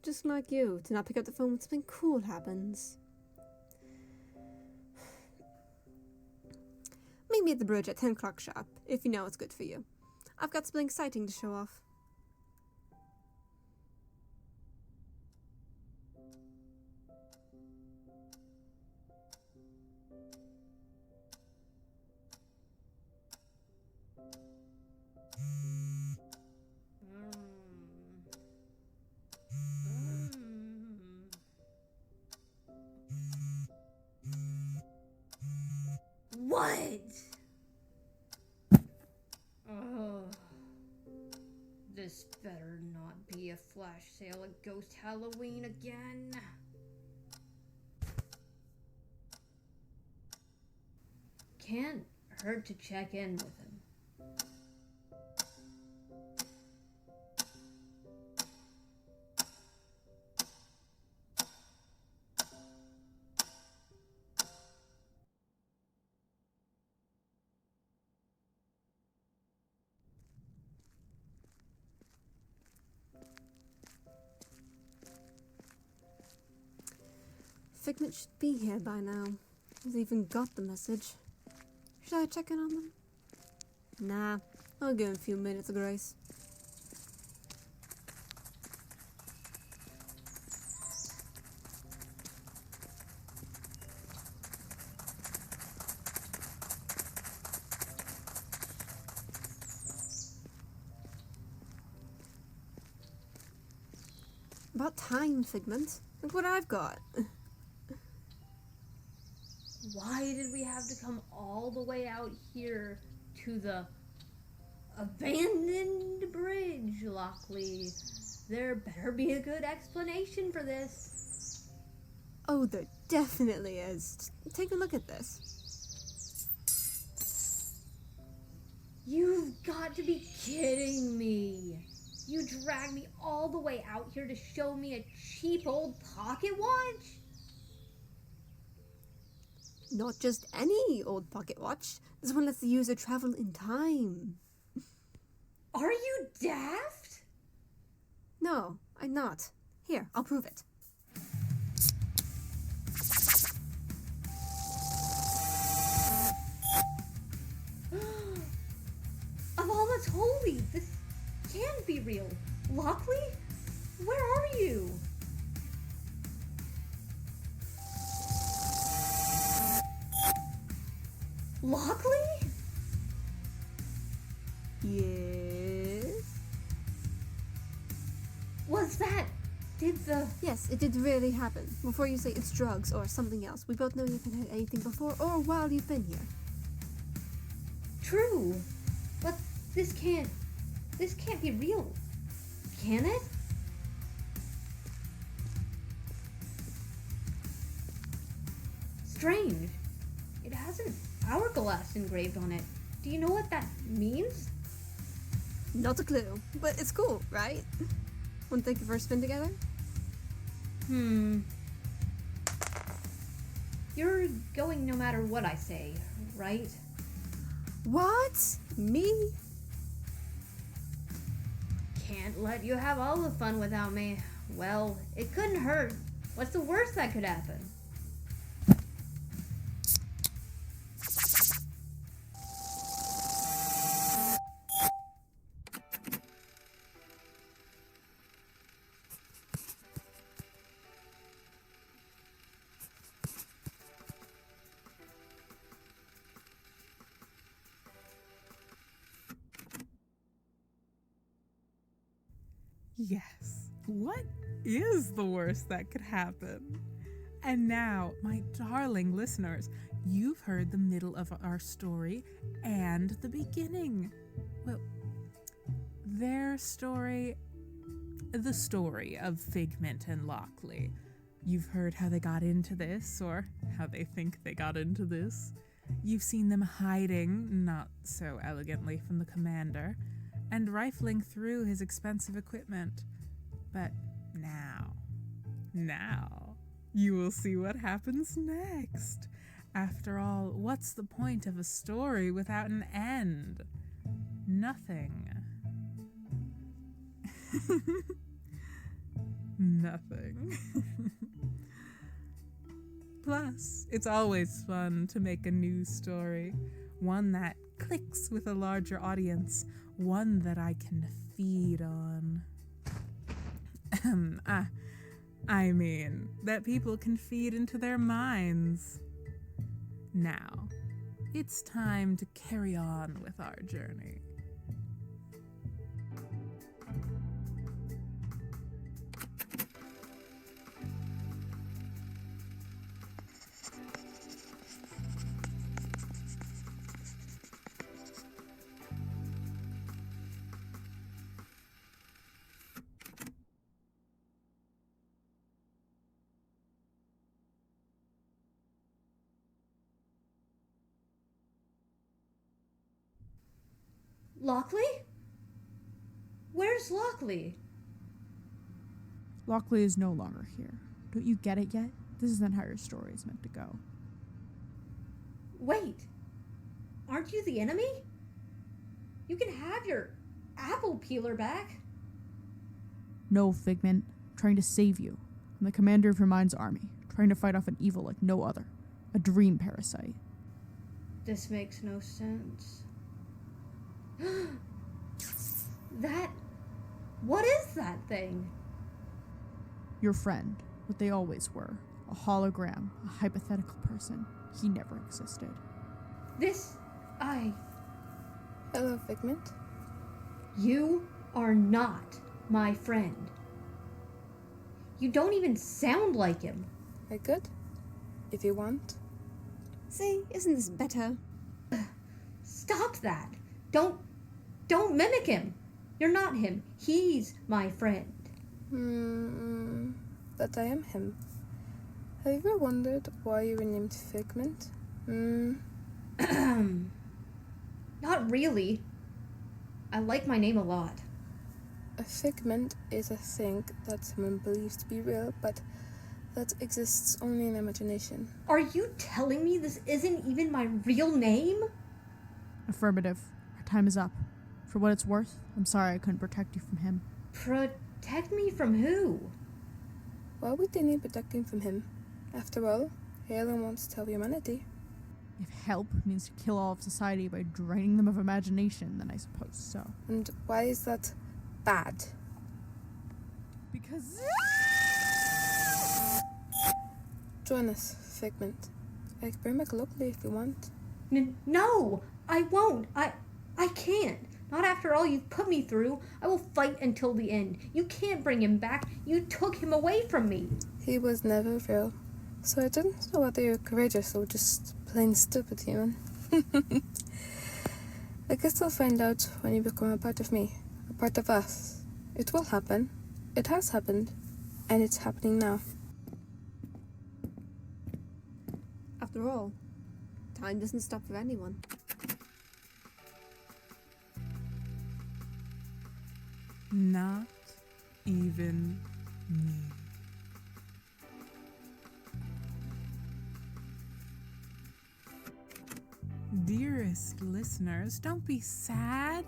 Just like you, to not pick up the phone when something cool happens. Meet me at the bridge at 10 o'clock sharp, if you know what's good for you. I've got something exciting to show off. What? Oh, this better not be a flash sale at Ghost Halloween again. Can't hurt to check in with him. Figment should be here by now. He's even got the message. Should I check in on them? Nah, I'll give him a few minutes of grace. About time, Figment. Look what I've got. Why did we have to come all the way out here to the abandoned bridge, Lockley? There better be a good explanation for this. Oh, there definitely is. Take a look at this. You've got to be kidding me. You dragged me all the way out here to show me a cheap old pocket watch? Not just any old pocket watch. This one lets the user travel in time. Are you daft? No, I'm not. Here, I'll prove it. Of all that's holy, this can't be real. Lockley? Where are you? Lockley? Yes? Was that... Yes, it did really happen. Before you say it's drugs or something else, we both know you haven't had anything before or while you've been here. True. But this can't be real. Can it? Strange. It has an hourglass engraved on it. Do you know what that means? Not a clue, but it's cool, right? Want to take a first spin together? You're going no matter what I say, right? What? Me? Can't let you have all the fun without me. Well, it couldn't hurt. What's the worst that could happen? Yes. What is the worst that could happen? And now, my darling listeners, you've heard the middle of our story and the beginning. Well, their story, the story of Figment and Lockley. You've heard how they got into this, or how they think they got into this. You've seen them hiding, not so elegantly, from the commander, and rifling through his expensive equipment. But now, you will see what happens next. After all, what's the point of a story without an end? Nothing. Nothing. Plus, it's always fun to make a new story, one that clicks with a larger audience, one that I can feed on. I mean, that people can feed into their minds. Now, it's time to carry on with our journey. Lockley? Where's Lockley? Lockley is no longer here. Don't you get it yet? This isn't how your story is meant to go. Wait. Aren't you the enemy? You can have your apple peeler back. No, Figment. I'm trying to save you. I'm the commander of your mind's army, trying to fight off an evil like no other. A dream parasite. This makes no sense. What is that thing? Your friend, what they always were. A hologram, a hypothetical person. He never existed. Hello, Figment. You are not my friend. You don't even sound like him. I could, if you want. See, isn't this better? Stop that. Don't mimic him. You're not him. He's my friend. But I am him. Have you ever wondered why you were named Figment? Not really. I like my name a lot. A figment is a thing that someone believes to be real, but that exists only in imagination. Are you telling me this isn't even my real name? Affirmative. Our time is up. For what it's worth, I'm sorry I couldn't protect you from him. Protect me from who? Why would they need protecting from him? After all, Halen wants to help humanity. If help means to kill all of society by draining them of imagination, then I suppose so. And why is that bad? Because... Join us, Figment. I can bring back locally if you want. No, I won't. I can't. Not after all you've put me through. I will fight until the end. You can't bring him back. You took him away from me. He was never real. So I didn't know whether you're courageous or just plain stupid human. I guess I'll find out when you become a part of me. A part of us. It will happen. It has happened. And it's happening now. After all, time doesn't stop for anyone. Not even me. Dearest listeners, don't be sad.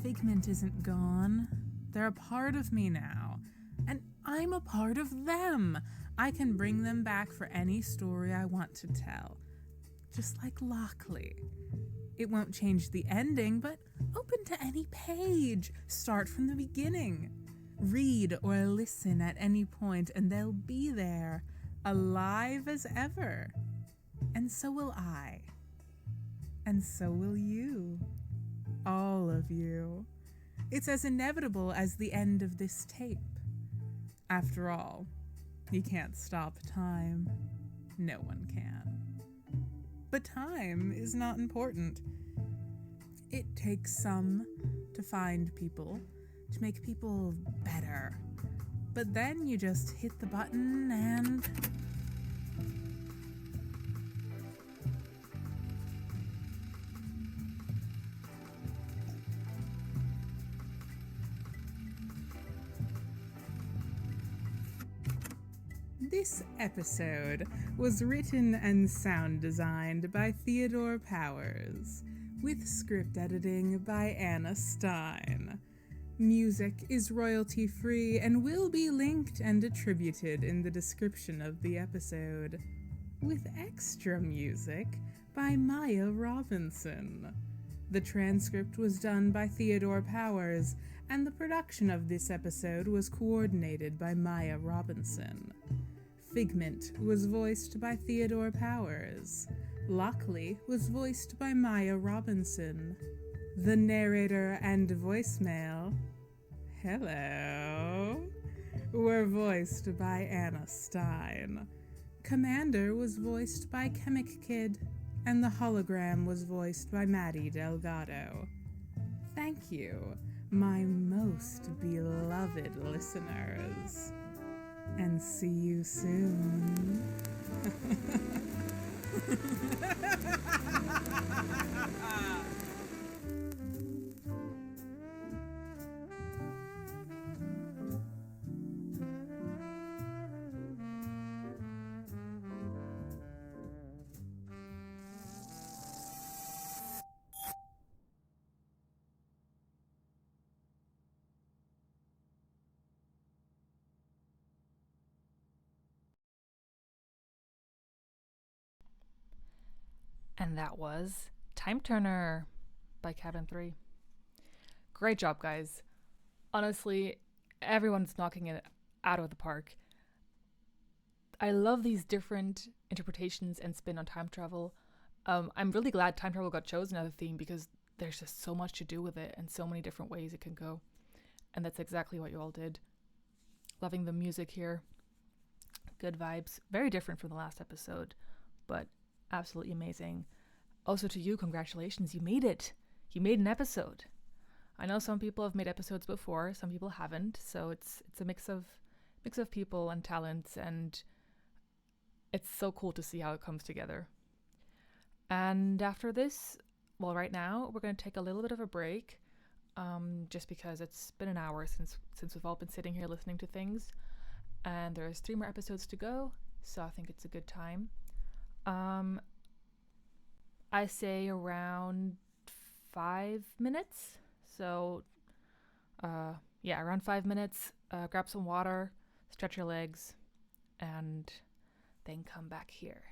Figment isn't gone. They're a part of me now, and I'm a part of them. I can bring them back for any story I want to tell. Just like Lockley. It won't change the ending, but open to any page. Start from the beginning. Read or listen at any point, and they'll be there, alive as ever. And so will I. And so will you. All of you. It's as inevitable as the end of this tape. After all, you can't stop time. No one can. But time is not important. It takes some to find people, to make people better. But then you just hit the button and... This episode was written and sound designed by Theodore Powers, with script editing by Anna Stein. Music is royalty-free and will be linked and attributed in the description of the episode, with extra music by Maya Robinson. The transcript was done by Theodore Powers, and the production of this episode was coordinated by Maya Robinson. Figment was voiced by Theodore Powers. Lockley was voiced by Maya Robinson. The narrator and voicemail, hello, were voiced by Anna Stein. Commander was voiced by Chemic Kid, and the hologram was voiced by Maddie Delgado. Thank you, my most beloved listeners. And see you soon. And that was Time Turner by Cabin 3. Great job, guys. Honestly, everyone's knocking it out of the park. I love these different interpretations and spin on time travel. I'm really glad time travel got chosen as a theme because there's just so much to do with it and so many different ways it can go. And that's exactly what you all did. Loving the music here. Good vibes. Very different from the last episode, but absolutely amazing. Also to you, congratulations, you made it. You made an episode. I know some people have made episodes before, some people haven't, so it's a mix of people and talents, and it's so cool to see how it comes together. And after this, well, right now we're going to take a little bit of a break, just because it's been an hour since we've all been sitting here listening to things, and there's 3 more episodes to go, so I think it's a good time. I say around 5 minutes. So, around 5 minutes. Grab some water, stretch your legs, and then come back here.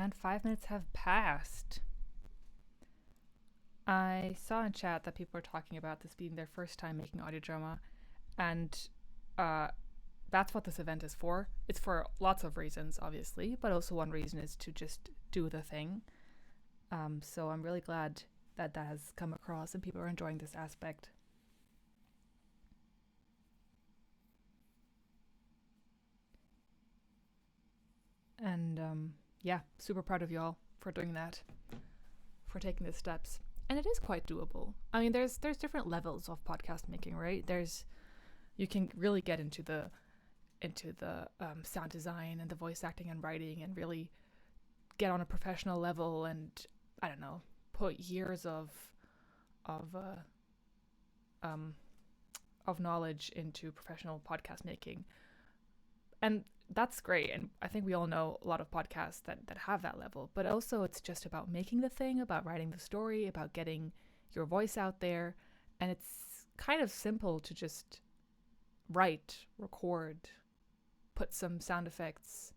And 5 minutes have passed. I saw in chat that people were talking about this being their first time making audio drama, and that's what this event is for. It's for lots of reasons, obviously, but also one reason is to just do the thing. So I'm really glad that that has come across and people are enjoying this aspect. And yeah, super proud of y'all for doing that, for taking the steps. And it is quite doable. I mean, there's different levels of podcast making, right? You can really get into the sound design and the voice acting and writing and really get on a professional level and, I don't know, put years of knowledge into professional podcast making. And that's great. And I think we all know a lot of podcasts that have that level. But also it's just about making the thing, about writing the story, about getting your voice out there. And it's kind of simple to just write, record, put some sound effects,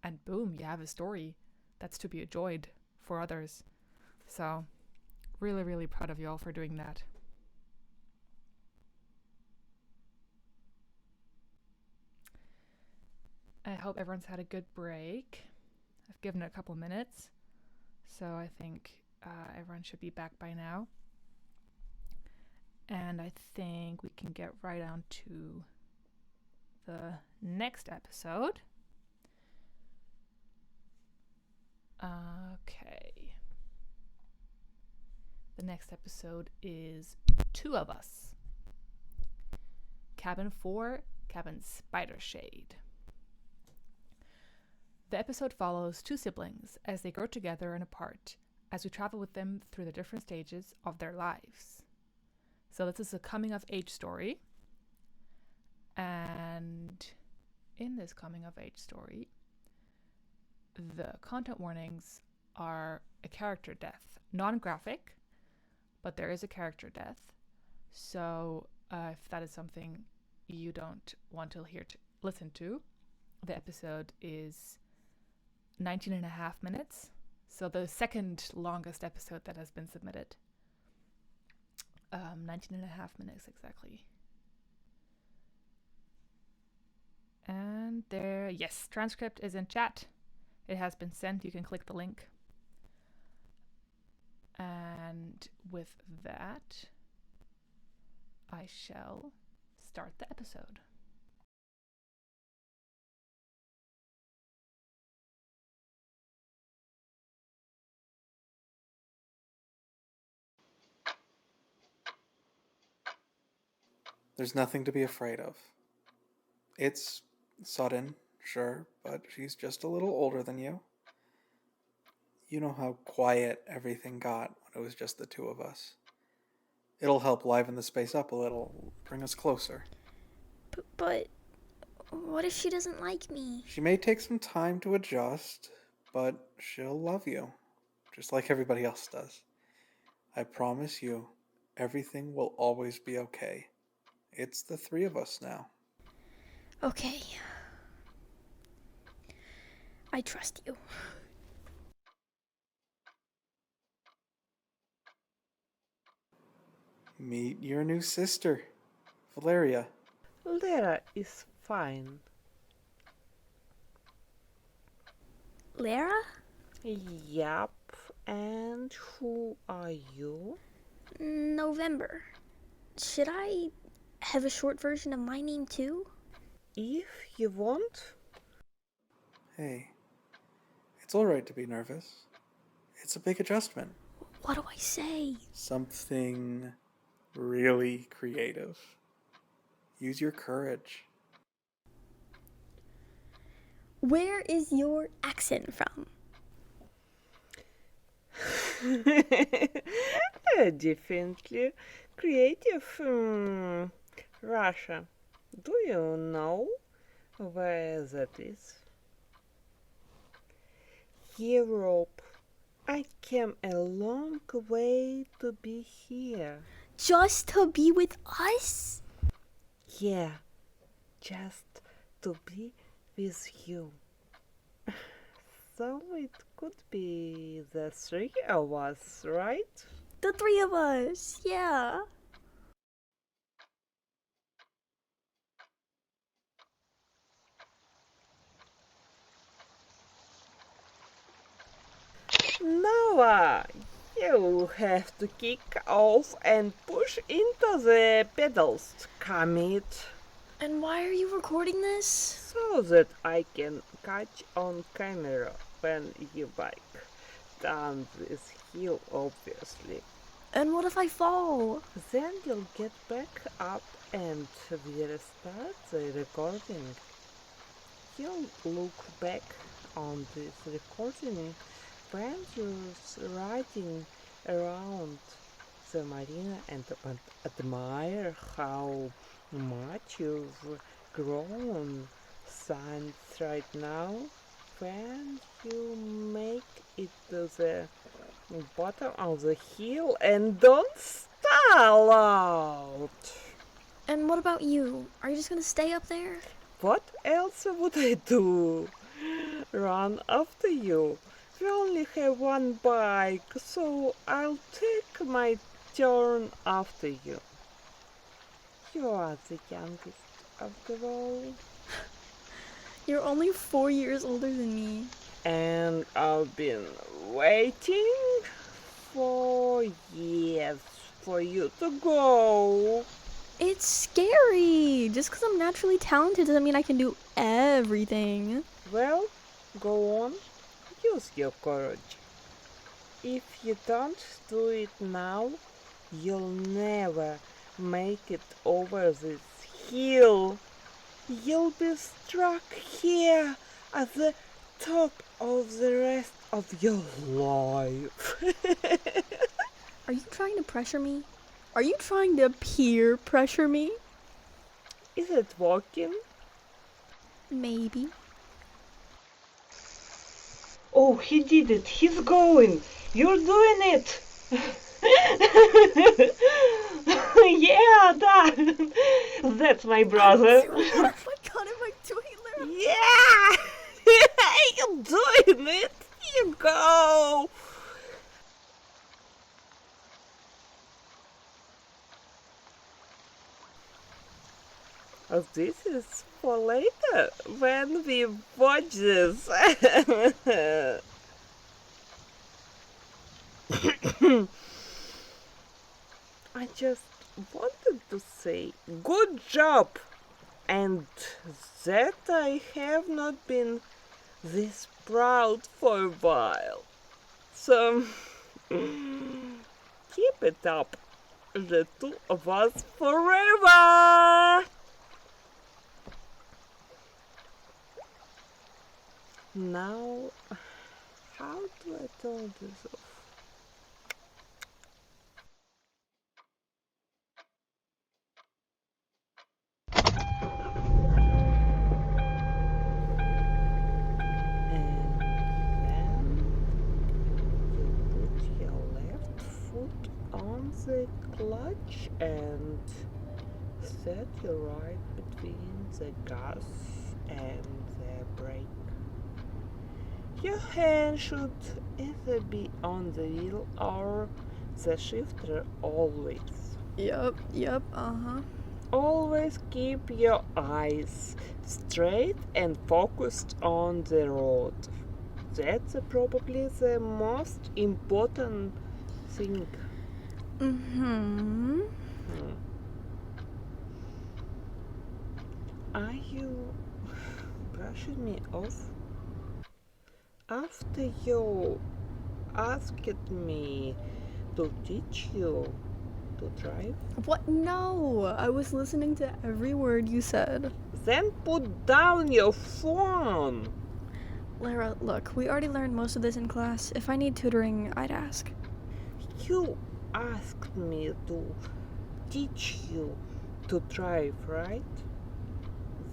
and boom, you have a story that's to be enjoyed for others. So really, really proud of you all for doing that. I hope everyone's had a good break. I've given it a couple minutes, so I think everyone should be back by now. And I think we can get right on to the next episode. Okay. The next episode is Two of Us. Cabin 4, Cabin Spider Shade. The episode follows two siblings as they grow together and apart as we travel with them through the different stages of their lives. So this is a coming of age story. And in this coming of age story, the content warnings are a character death. Non-graphic, but there is a character death. So if that is something you don't want to listen to, the episode is 19 and a half minutes. So the second longest episode that has been submitted. 19 and a half minutes exactly. And there, yes, transcript is in chat. It has been sent. You can click the link. And with that, I shall start the episode. There's nothing to be afraid of. It's sudden, sure, but she's just a little older than you. You know how quiet everything got when it was just the two of us. It'll help liven the space up a little, bring us closer. But what if she doesn't like me? She may take some time to adjust, but she'll love you, just like everybody else does. I promise you, everything will always be okay. It's the three of us now. Okay. I trust you. Meet your new sister, Valeria. Lara is fine. Lara? Yup. And who are you? November. Should I have a short version of my name too? If you want. Hey, it's alright to be nervous. It's a big adjustment. What do I say? Something really creative. Use your courage. Where is your accent from? Definitely creative. Russia. Do you know where that is? Europe. I came a long way to be here. Just to be with us? Yeah, just to be with you. So it could be the three of us, right? The three of us, yeah. Noah, you have to kick off and push into the pedals, Commit. And why are you recording this? So that I can catch on camera when you bike down this hill, obviously. And what if I fall? Then you'll get back up and we restart the recording. You'll look back on this recording when you're riding around the marina and admire how much you've grown since right now. When you make it to the bottom of the hill and don't stall out. And what about you? Are you just gonna stay up there? What else would I do? Run after you. We only have one bike, so I'll take my turn after you. You are the youngest after all. You're only 4 years older than me. And I've been waiting for years for you to go. It's scary. Just because I'm naturally talented doesn't mean I can do everything. Well, go on. Use your courage. If you don't do it now, you'll never make it over this hill. You'll be struck here at the top of the rest of your life. Are you trying to pressure me? Are you trying to peer pressure me? Is it working? Maybe. Oh, he did it. He's going. You're doing it. Yeah, Dad. That's my brother. Oh my god, am I doing it? Yeah. You're doing it. You go. This is for later, when we watch this. I just wanted to say good job, and that I have not been this proud for a while. So, keep it up, the two of us forever! Now, how do I turn this off? And then you put your left foot on the clutch and set your right between the gas and the brake. Your hand should either be on the wheel or the shifter always. Yup, Always keep your eyes straight and focused on the road. That's probably the most important thing. Are you brushing me off? After you asked me to teach you to drive? What? No! I was listening to every word you said. Then put down your phone! Lara, look, we already learned most of this in class. If I need tutoring, I'd ask. You asked me to teach you to drive, right?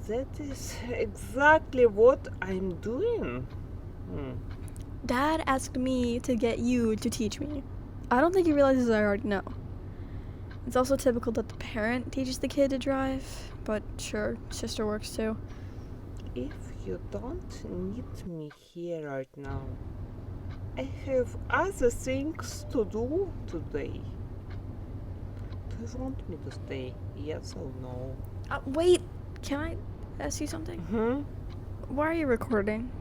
That is exactly what I'm doing. Dad asked me to get you to teach me. I don't think he realizes I already know. It's also typical that the parent teaches the kid to drive, but sure, sister works too. If You don't need me here right now. I have other things to do today. Do you want me to stay? Yes or no? Wait, can I ask you something? Why are you recording?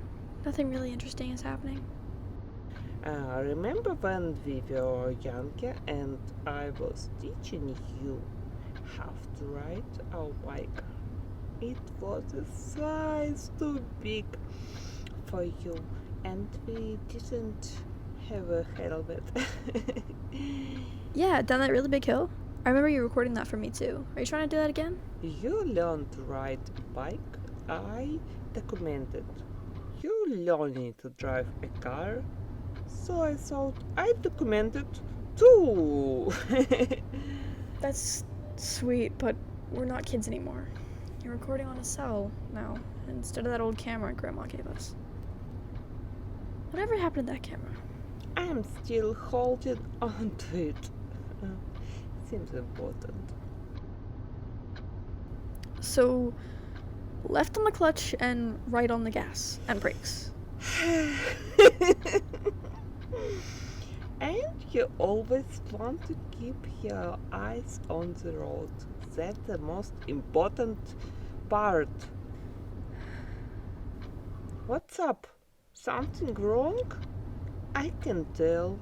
Nothing really interesting is happening. Remember when we were younger and I was teaching you how to ride our bike? It was a size too big for you and we didn't have a helmet. Yeah, down that really big hill? I remember you recording that for me too. Are you trying to do that again? You learned to ride a bike. I documented. You learning to drive a car. So I thought I documented too. That's sweet, but we're not kids anymore. You're recording on a cell now, instead of that old camera Grandma gave us. Whatever happened to that camera? I'm still holding on to it. Seems important. So, left on the clutch and right on the gas and brakes. And you always want to keep your eyes on the road. That's the most important part. What's up? Something wrong? I can tell.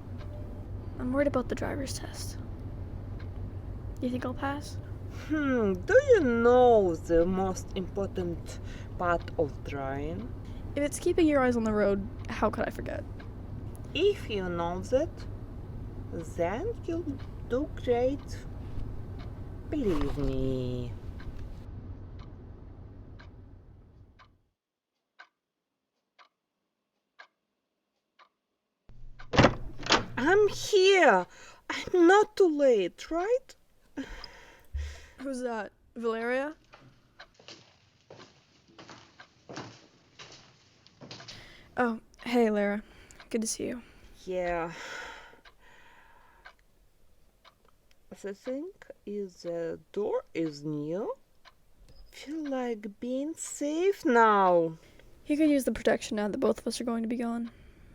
I'm worried about the driver's test. You think I'll pass? Do you know the most important part of driving? If it's keeping your eyes on the road, how could I forget? If you know that, then you'll do great. Believe me. I'm here. I'm not too late, right? Who's that? Valeria? Oh, hey, Lara. Good to see you. Yeah. The thing is, the door is new. Feel like being safe now. You could use the protection now that both of us are going to be gone.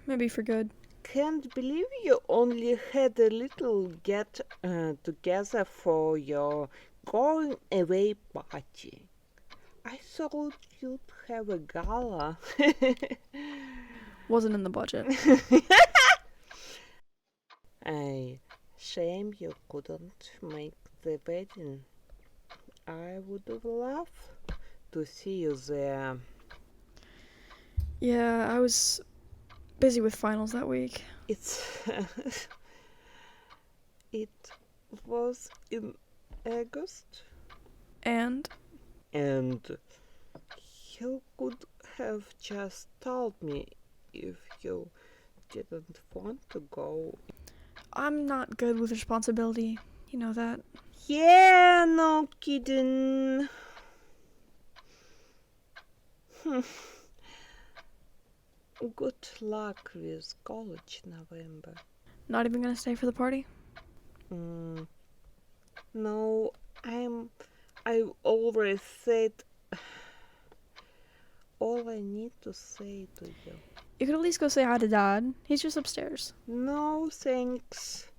Maybe for good. Can't believe you only had a little get together for your going away party. I thought you'd have a gala. Wasn't in the budget. Shame you couldn't make the wedding. I would have loved to see you there. Yeah, I was busy with finals that week. It was in August. And you could have just told me if you didn't want to go. I'm not good with responsibility. You know that. Yeah, no kidding. Good luck with college, November. Not even gonna stay for the party? No, I've already said all I need to say to you. You could at least go say hi to Dad. He's just upstairs. No, thanks.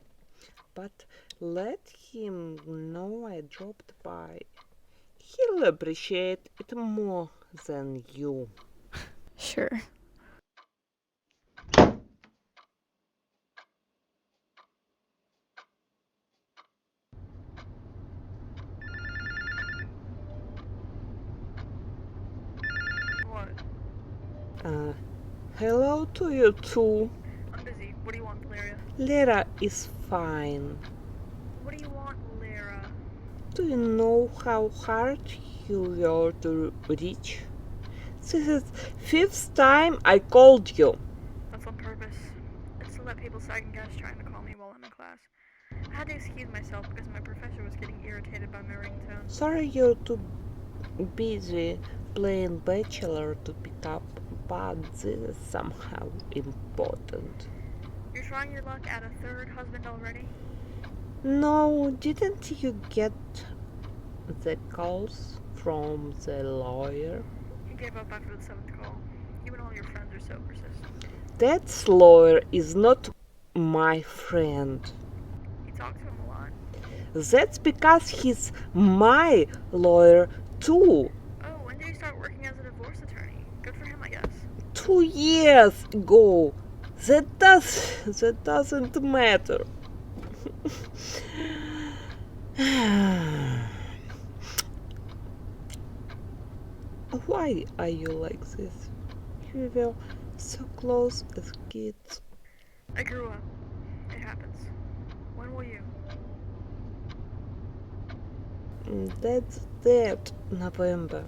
But let him know I dropped by. He'll appreciate it more than you. Sure. Hello to you too. I'm busy. What do you want, Valeria? Lara is fine. What do you want, Lara? Do you know how hard you were to reach? This is 5th time I called you. That's on purpose. It's to let people second guess trying to call me while I'm in class. I had to excuse myself because my professor was getting irritated by my ringtone. Sorry you're too busy playing Bachelor to pick up, but this is somehow important. You're trying your luck at a third husband already? No, didn't you get the calls from the lawyer? He gave up after the 7th call. You and all your friends are so persistent. That lawyer is not my friend. You talk to him a lot. That's because he's my lawyer too. Oh, when did he start working as a divorce attorney? Good for him, I guess. 2 years ago. That doesn't matter. Why are you like this? We were so close as kids. I grew up. It happens. When will you? That's that November.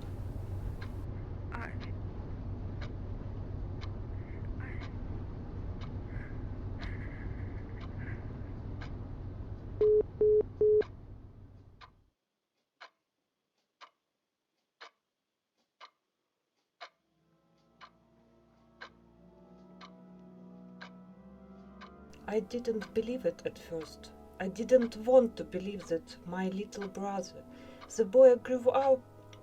I didn't believe it at first. I didn't want to believe that my little brother, the boy I grew up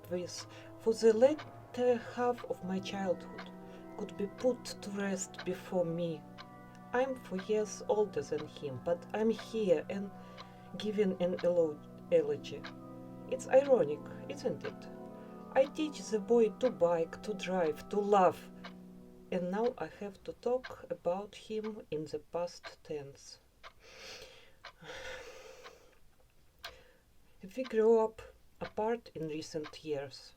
with for the latter half of my childhood, could be put to rest before me. I'm 4 years older than him, but I'm here and giving an eulogy. It's ironic, isn't it? I teach the boy to bike, to drive, to laugh, and now I have to talk about him in the past tense. We grew up apart in recent years.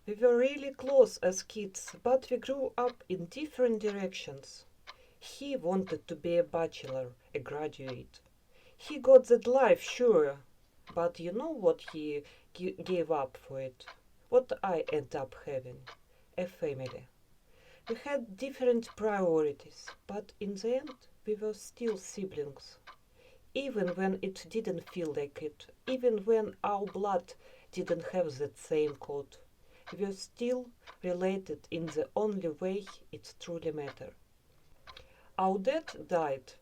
We were really close as kids, but we grew up in different directions. He wanted to be a bachelor, a graduate. He got that life, sure, but you know what he gave up for it? What I ended up having? A family. We had different priorities, but in the end, we were still siblings. Even when it didn't feel like it, even when our blood didn't have that same code, we were still related in the only way it truly mattered. Our dad died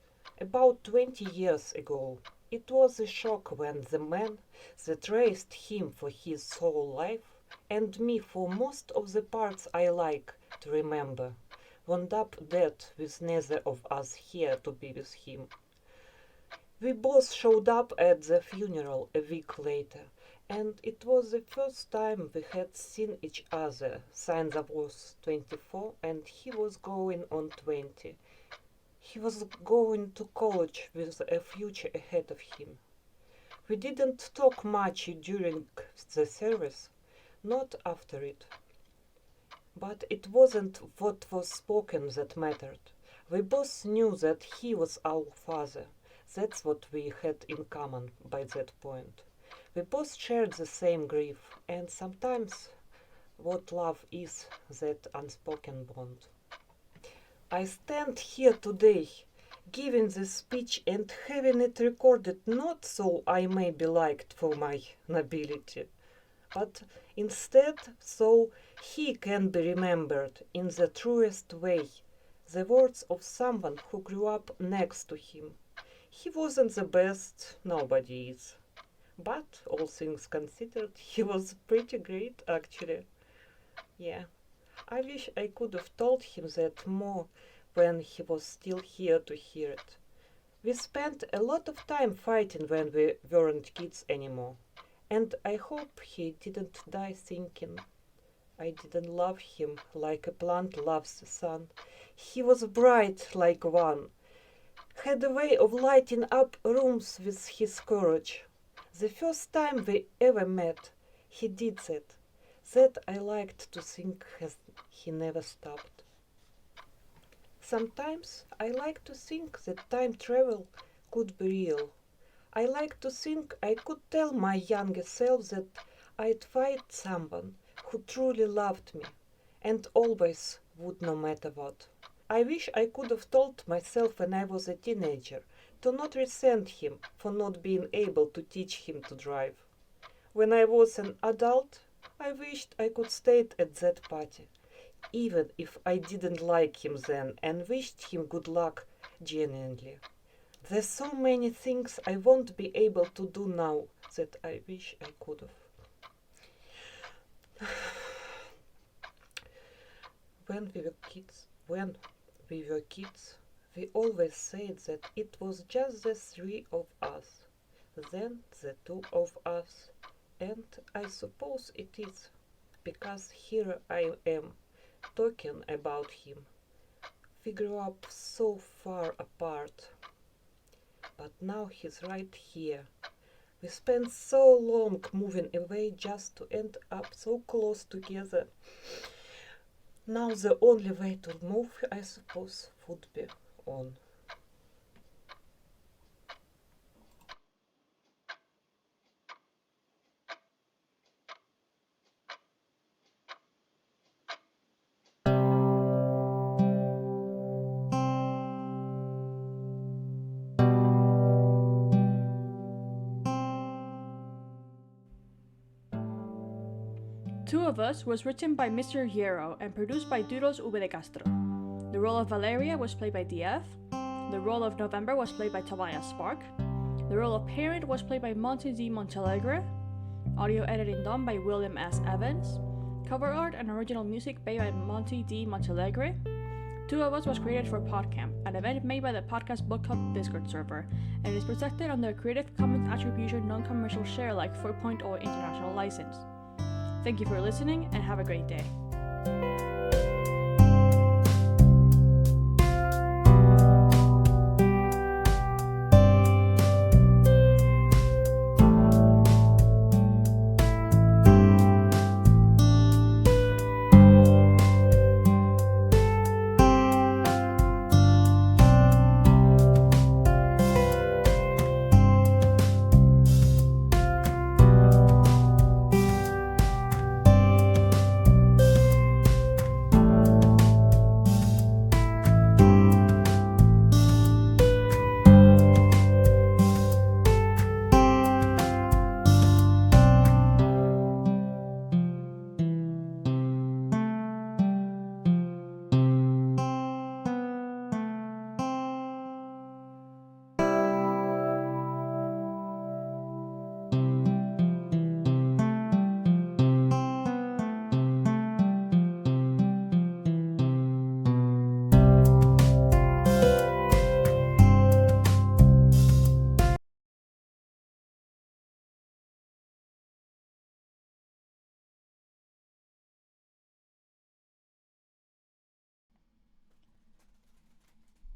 about 20 years ago. It was a shock when the man that raised him for his whole life, and me for most of the parts I like to remember, wound up dead with neither of us here to be with him. We both showed up at the funeral a week later, and it was the first time we had seen each other since I was 24 and he was going on 20. He was going to college with a future ahead of him. We didn't talk much during the service, not after it. But it wasn't what was spoken that mattered. We both knew that he was our father. That's what we had in common by that point. We both shared the same grief, and sometimes what love is, that unspoken bond. I stand here today, giving this speech and having it recorded not so I may be liked for my nobility, but instead so he can be remembered in the truest way, the words of someone who grew up next to him. He wasn't the best, nobody is. But, all things considered, he was pretty great, actually. Yeah, I wish I could have told him that more when he was still here to hear it. We spent a lot of time fighting when we weren't kids anymore, and I hope he didn't die thinking I didn't love him like a plant loves the sun. He was bright like one, had a way of lighting up rooms with his courage. The first time we ever met, he did that. That I liked to think he never stopped. Sometimes I like to think that time travel could be real. I like to think I could tell my younger self that I'd find someone who truly loved me and always would, no matter what. I wish I could have told myself when I was a teenager to not resent him for not being able to teach him to drive. When I was an adult, I wished I could stay at that party, even if I didn't like him then, and wished him good luck genuinely. There's so many things I won't be able to do now that I wish I could have. when we were kids, we always said that it was just the three of us, then the two of us, and I suppose it is, because here I am, talking about him. We grew up so far apart, but now he's right here. We spent so long moving away just to end up so close together. Now the only way to move, I suppose, would be on. Two of Us was written by Mr. Hierro and produced by Duros V de Castro. The role of Valeria was played by DF. The role of November was played by Tobias Spark. The role of Parent was played by Monty D. Montalegre. Audio editing done by William S. Evans. Cover art and original music made by Monty D. Montalegre. Two of Us was created for PodCamp, an event made by the Podcast Book Club Discord server, and is protected under a Creative Commons Attribution Non-Commercial Share-alike 4.0 international license. Thank you for listening and have a great day.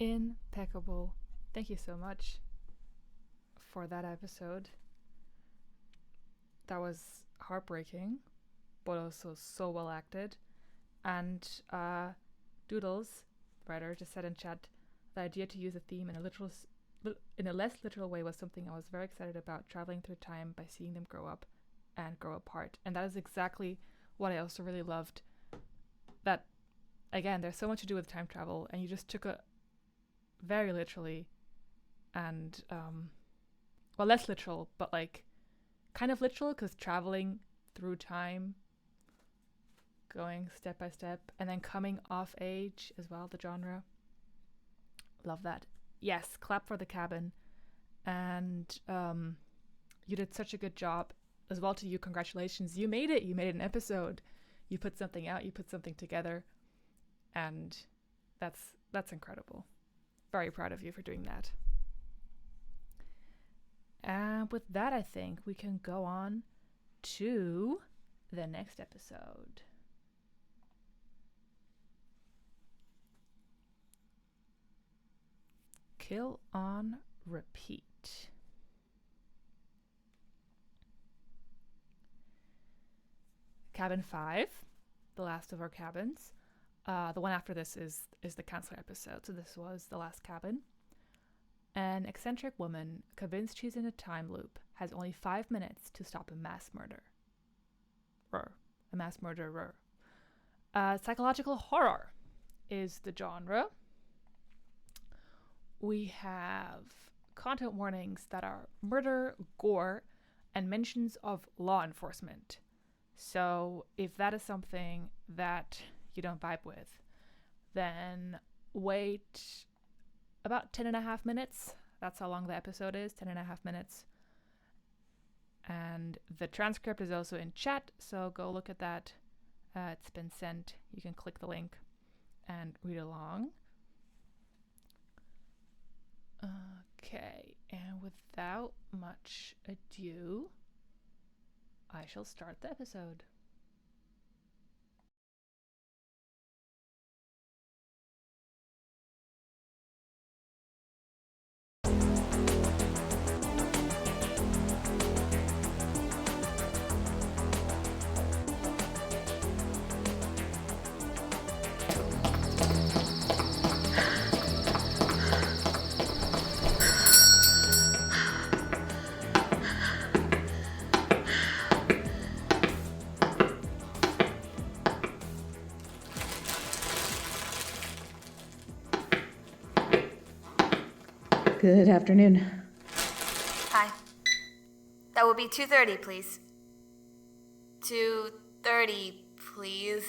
Impeccable. Thank you so much for that episode. That was heartbreaking, but also so well acted. And Doodles, writer, just said in chat, the idea to use a theme in a less literal way was something I was very excited about, traveling through time by seeing them grow up and grow apart. And that is exactly what I also really loved. That, again, there's so much to do with time travel, and you just took a very literally and well, less literal, but like kind of literal, because traveling through time, going step by step, and then coming off age as well, the genre. Love that. Yes, clap for the cabin. And you did such a good job as well. To you, congratulations, you made it an episode, you put something out, you put something together, and that's incredible. Very proud of you for doing that. And with that, I think we can go on to the next episode. Kill on Repeat. Cabin 5, the last of our cabins. The one after this is the counselor episode, so this was the last cabin. An eccentric woman, convinced she's in a time loop, has only 5 minutes to stop a mass murder. A mass murderer. Psychological horror is the genre. We have content warnings that are murder, gore, and mentions of law enforcement. So if that is something that you don't vibe with, then wait about 10.5 minutes. That's how long the episode is, 10.5 minutes. And the transcript is also in chat, so go look at that. It's been sent. You can click the link. and read along. Okay, and without much ado, I shall start the episode. Good afternoon. Hi. That will be 2:30, please. 2:30, please.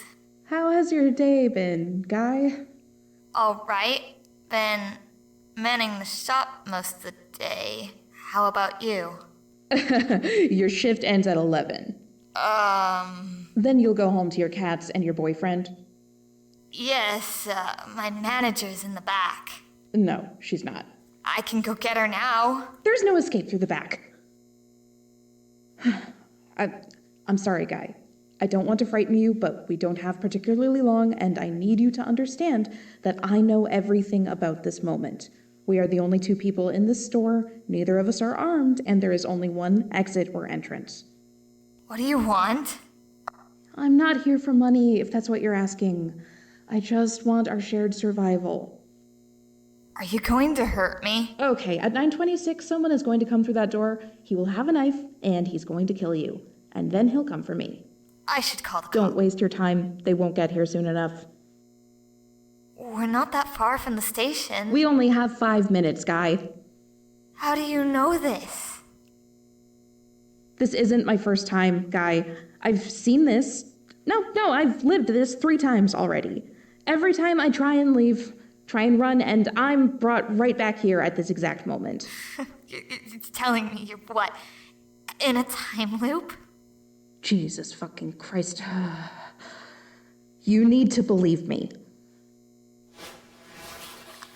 How has your day been, Guy? All right. Been manning the shop most of the day. How about you? Your shift ends at 11. Then you'll go home to your cats and your boyfriend? Yes, my manager's in the back. No, she's not. I can go get her now. There's no escape through the back. I'm sorry, Guy. I don't want to frighten you, but we don't have particularly long, and I need you to understand that I know everything about this moment. We are the only two people in this store, neither of us are armed, and there is only one exit or entrance. What do you want? I'm not here for money, if that's what you're asking. I just want our shared survival. Are you going to hurt me? Okay, at 9:26, someone is going to come through that door. He will have a knife, and he's going to kill you. And then he'll come for me. I should call the cops. Don't waste your time. They won't get here soon enough. We're not that far from the station. We only have 5 minutes, Guy. How do you know this? This isn't my first time, Guy. I've seen this. No, I've lived this 3 times already. Every time I try and leave, try and run, and I'm brought right back here at this exact moment. It's telling me you're what? In a time loop? Jesus fucking Christ. You need to believe me.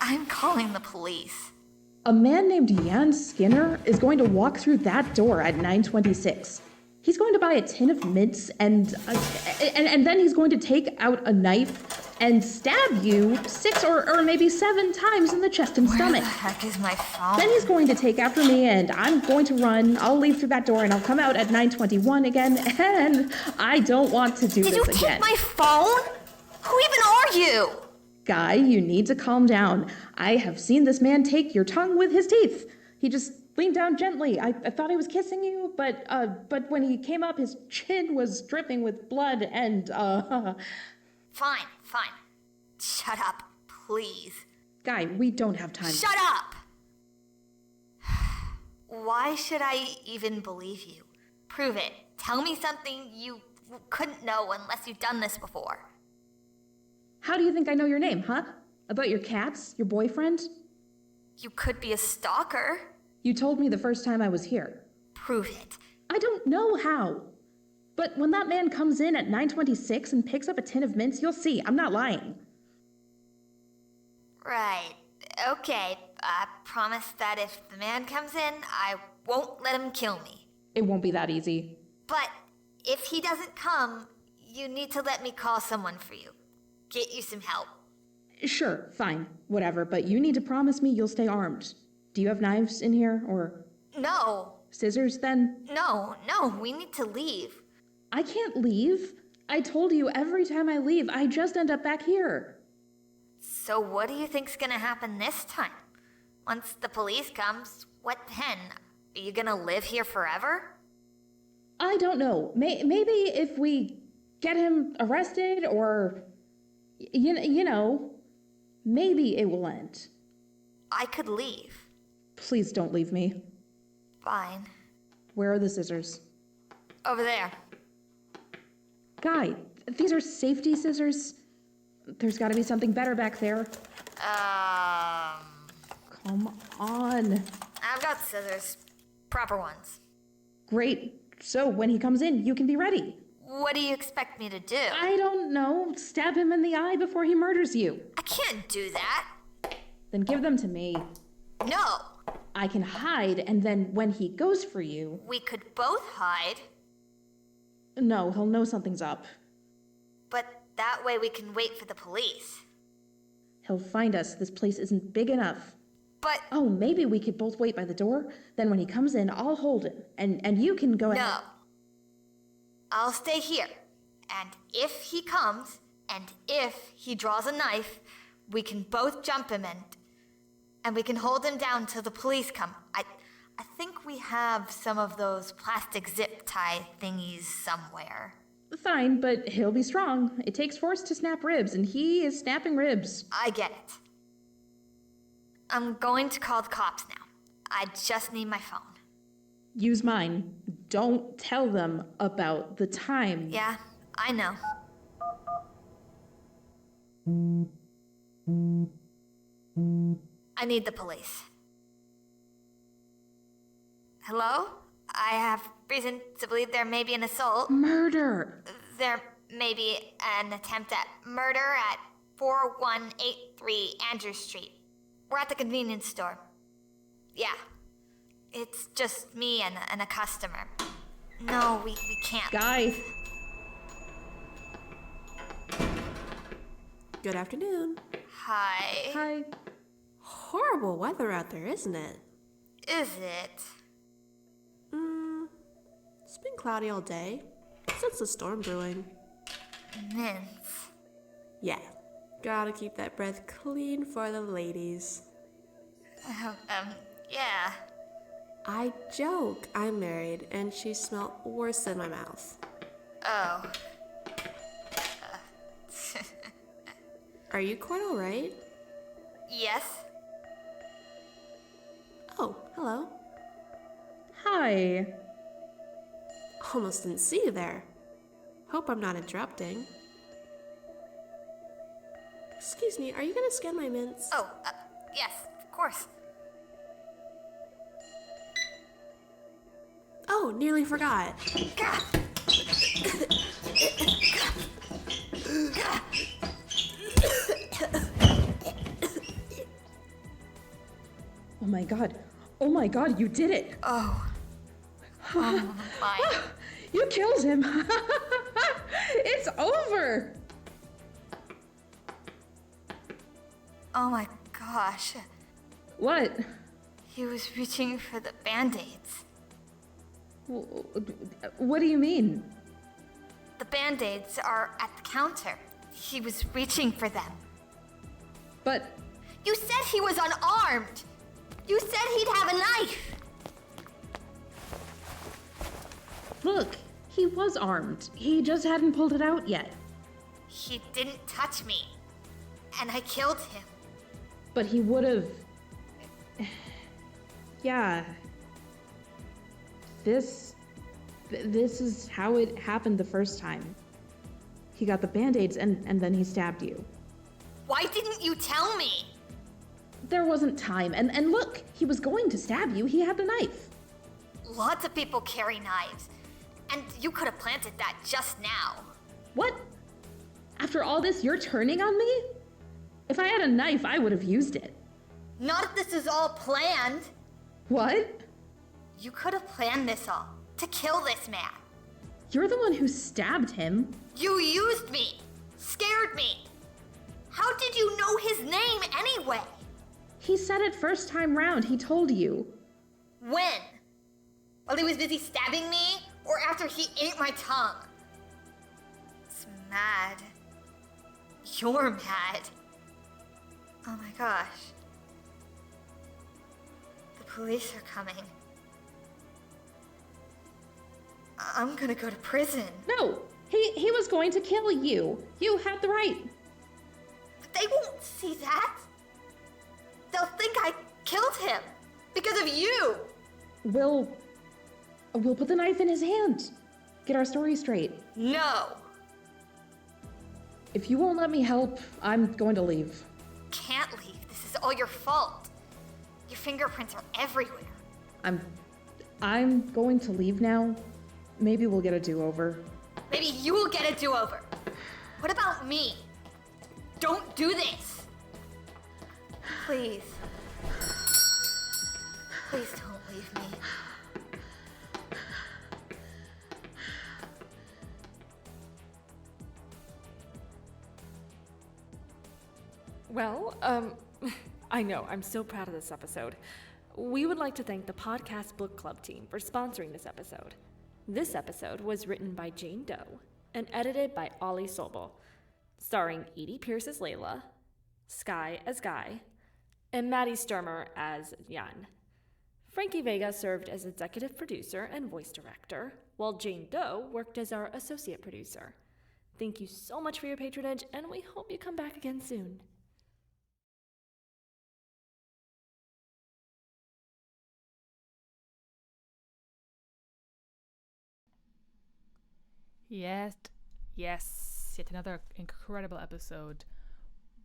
I'm calling the police. A man named Jan Skinner is going to walk through that door at 9:26. He's going to buy a tin of mints and then he's going to take out a knife and stab you 6 or maybe 7 times in the chest and stomach. Where the heck is my phone? Then he's going to take after me and I'm going to run. I'll leave through that door and I'll come out at 9:21 again, and I don't want to do this again. Did you take my phone? Who even are you? Guy, you need to calm down. I have seen this man take your tongue with his teeth. He just leaned down gently. I thought he was kissing you, but when he came up, his chin was dripping with blood and, Fine. Shut up, please. Guy, we don't have time. Shut up! Why should I even believe you? Prove it. Tell me something you couldn't know unless you've done this before. How do you think I know your name, huh? About your cats? Your boyfriend? You could be a stalker. You told me the first time I was here. Prove it. I don't know how. But when that man comes in at 9:26 and picks up a tin of mints, you'll see. I'm not lying. Right. Okay. I promise that if the man comes in, I won't let him kill me. It won't be that easy. But if he doesn't come, you need to let me call someone for you. Get you some help. Sure, fine, whatever, but you need to promise me you'll stay armed. Do you have knives in here, or... No. Scissors, then? No, we need to leave. I can't leave. I told you every time I leave, I just end up back here. So what do you think's gonna happen this time? Once the police comes, what then? Are you gonna live here forever? I don't know. Maybe if we get him arrested, or... You know, maybe it will end. I could leave. Please don't leave me. Fine. Where are the scissors? Over there. Guy, these are safety scissors. There's gotta be something better back there. Come on. I've got scissors. Proper ones. Great. So when he comes in, you can be ready. What do you expect me to do? I don't know. Stab him in the eye before he murders you. I can't do that. Then give them to me. No. I can hide, and then when he goes for you... We could both hide. No, he'll know something's up. But that way we can wait for the police. He'll find us. This place isn't big enough. But... Oh, maybe we could both wait by the door. Then when he comes in, I'll hold him. And you can go ahead. No. I'll stay here. And if he comes, and if he draws a knife, we can both jump him and we can hold him down till the police come. I think we have some of those plastic zip tie thingies somewhere. Fine, but he'll be strong. It takes force to snap ribs, and he is snapping ribs. I get it. I'm going to call the cops now. I just need my phone. Use mine. Don't tell them about the time. Yeah, I know. I need the police. Hello? I have reason to believe there may be an assault. Murder! There may be an attempt at murder at 4183 Andrew Street. We're at the convenience store. Yeah. It's just me and a customer. No, we can't. Guy. Good afternoon. Hi. Hi. Horrible weather out there, isn't it? Is it? It's been cloudy all day. Since the storm brewing. Mince. Yeah. Gotta keep that breath clean for the ladies. Yeah. I joke I'm married and she smelled worse than my mouth. Oh. Are you quite alright? Yes. Oh, hello. Hi. Almost didn't see you there. Hope I'm not interrupting. Excuse me, are you gonna scan my mints? Oh, yes, of course. Oh, nearly forgot. Oh my god. Oh my god, you did it. Oh. Oh my. You killed him. It's over. Oh my gosh. What? He was reaching for the Band-Aids. What do you mean? The Band-Aids are at the counter. He was reaching for them. But... You said he was unarmed! You said he'd have a knife! Look, he was armed. He just hadn't pulled it out yet. He didn't touch me. And I killed him. But he would've... Yeah. This is how it happened the first time. He got the Band-Aids and then he stabbed you. Why didn't you tell me? There wasn't time. And look, he was going to stab you. He had the knife. Lots of people carry knives. And you could have planted that just now. What? After all this, you're turning on me? If I had a knife, I would have used it. Not if this is all planned. What? You could have planned this all. To kill this man. You're the one who stabbed him. You used me. Scared me. How did you know his name anyway? He said it first time round. He told you. When? While he was busy stabbing me? Or after he ate my tongue? It's mad. You're mad. Oh my gosh. The police are coming. I'm gonna go to prison. No, he was going to kill you. You had the right. But they won't see that. They'll think I killed him because of you. We'll put the knife in his hand. Get our story straight. No. If you won't let me help, I'm going to leave. Can't leave. This is all your fault. Your fingerprints are everywhere. I'm going to leave now. Maybe we'll get a do-over. Maybe you will get a do-over. What about me? Don't do this. Please. Please don't leave me. Well, I know, I'm so proud of this episode. We would like to thank the Podcast Book Club team for sponsoring this episode. This episode was written by Jane Doe and edited by Ollie Sobel, starring Edie Pierce as Layla, Sky as Guy, and Maddie Sturmer as Jan. Frankie Vega served as executive producer and voice director, while Jane Doe worked as our associate producer. Thank you so much for your patronage, and we hope you come back again soon. Yes, yet another incredible episode.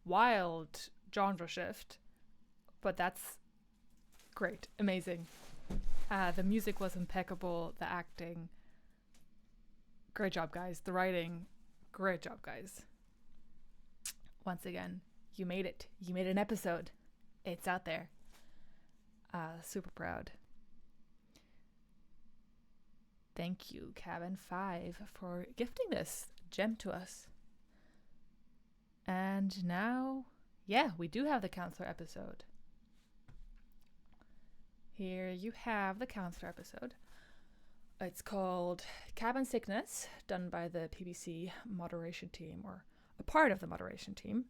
Wild genre shift, but that's great, amazing. The music was impeccable, the acting, great job, guys. The writing, great job, guys. Once again, you made it. You made an episode. It's out there. Super proud. Thank you, Cabin 5, for gifting this gem to us. And now, we do have the counselor episode. Here you have the counselor episode. It's called Cabin Sickness, done by the PBC moderation team, or a part of the moderation team.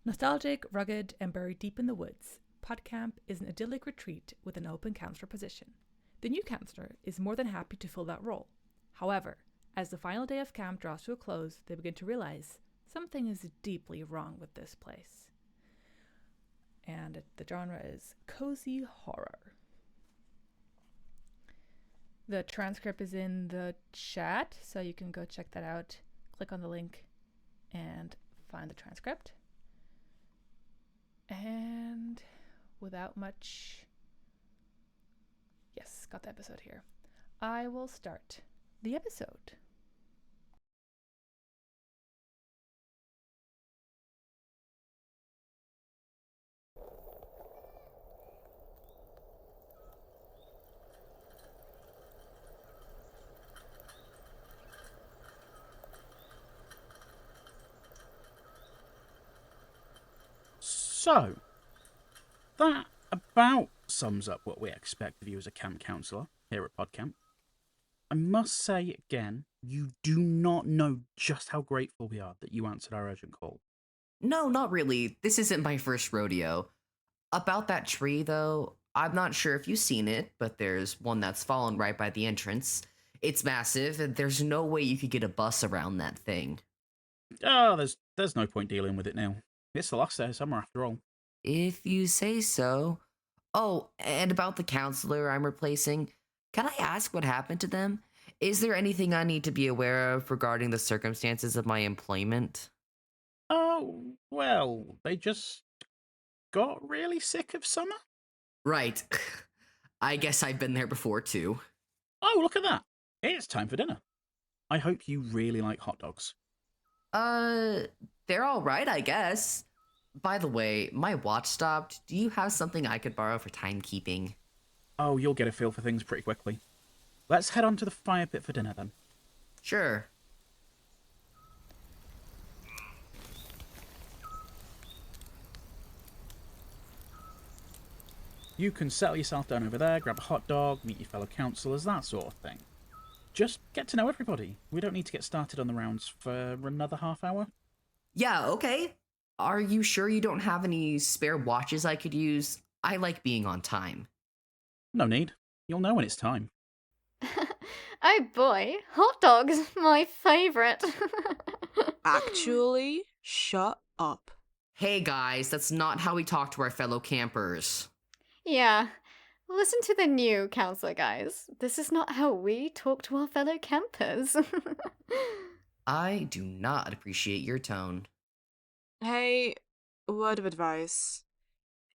Nostalgic, rugged, and buried deep in the woods, PodCamp is an idyllic retreat with an open counselor position. The new counselor is more than happy to fill that role. However, as the final day of camp draws to a close, they begin to realize something is deeply wrong with this place. And the genre is cozy horror. The transcript is in the chat, so you can go check that out. Click on the link and find the transcript. And without much... Yes, got the episode here. I will start the episode. So, that about sums up what we expect of you as a camp counsellor here at PodCamp. I must say again, you do not know just how grateful we are that you answered our urgent call. No, not really. This isn't my first rodeo. About that tree, though, I'm not sure if you've seen it, but there's one that's fallen right by the entrance. It's massive, and there's no way you could get a bus around that thing. Oh, there's no point dealing with it now. It's the last day of summer after all. If you say so. Oh, and about the counselor I'm replacing, can I ask what happened to them? Is there anything I need to be aware of regarding the circumstances of my employment? Oh, well, they just got really sick of summer? Right. I guess I've been there before, too. Oh, look at that. It's time for dinner. I hope you really like hot dogs. They're all right, I guess. By the way, my watch stopped. Do you have something I could borrow for timekeeping? Oh, you'll get a feel for things pretty quickly. Let's head on to the fire pit for dinner, then. Sure. You can settle yourself down over there, grab a hot dog, meet your fellow counsellors, that sort of thing. Just get to know everybody. We don't need to get started on the rounds for another half hour. Yeah, okay. Are you sure you don't have any spare watches I could use? I like being on time. No need. You'll know when it's time. Oh boy, hot dogs, my favourite. Actually, shut up. Hey guys, that's not how we talk to our fellow campers. Yeah, listen to the new counselor, guys. This is not how we talk to our fellow campers. I do not appreciate your tone. Hey, word of advice.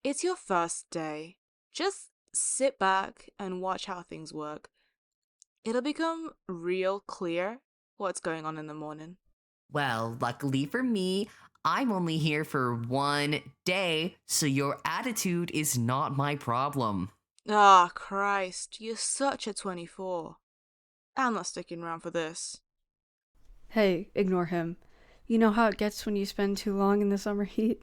It's your first day. Just sit back and watch how things work. it'll become real clear what's going on in the morning. Well, luckily for me, I'm only here for 1 day, so your attitude is not my problem. Ah, Christ, you're such a 24. I'm not sticking around for this. Hey, ignore him. You know how it gets when you spend too long in the summer heat?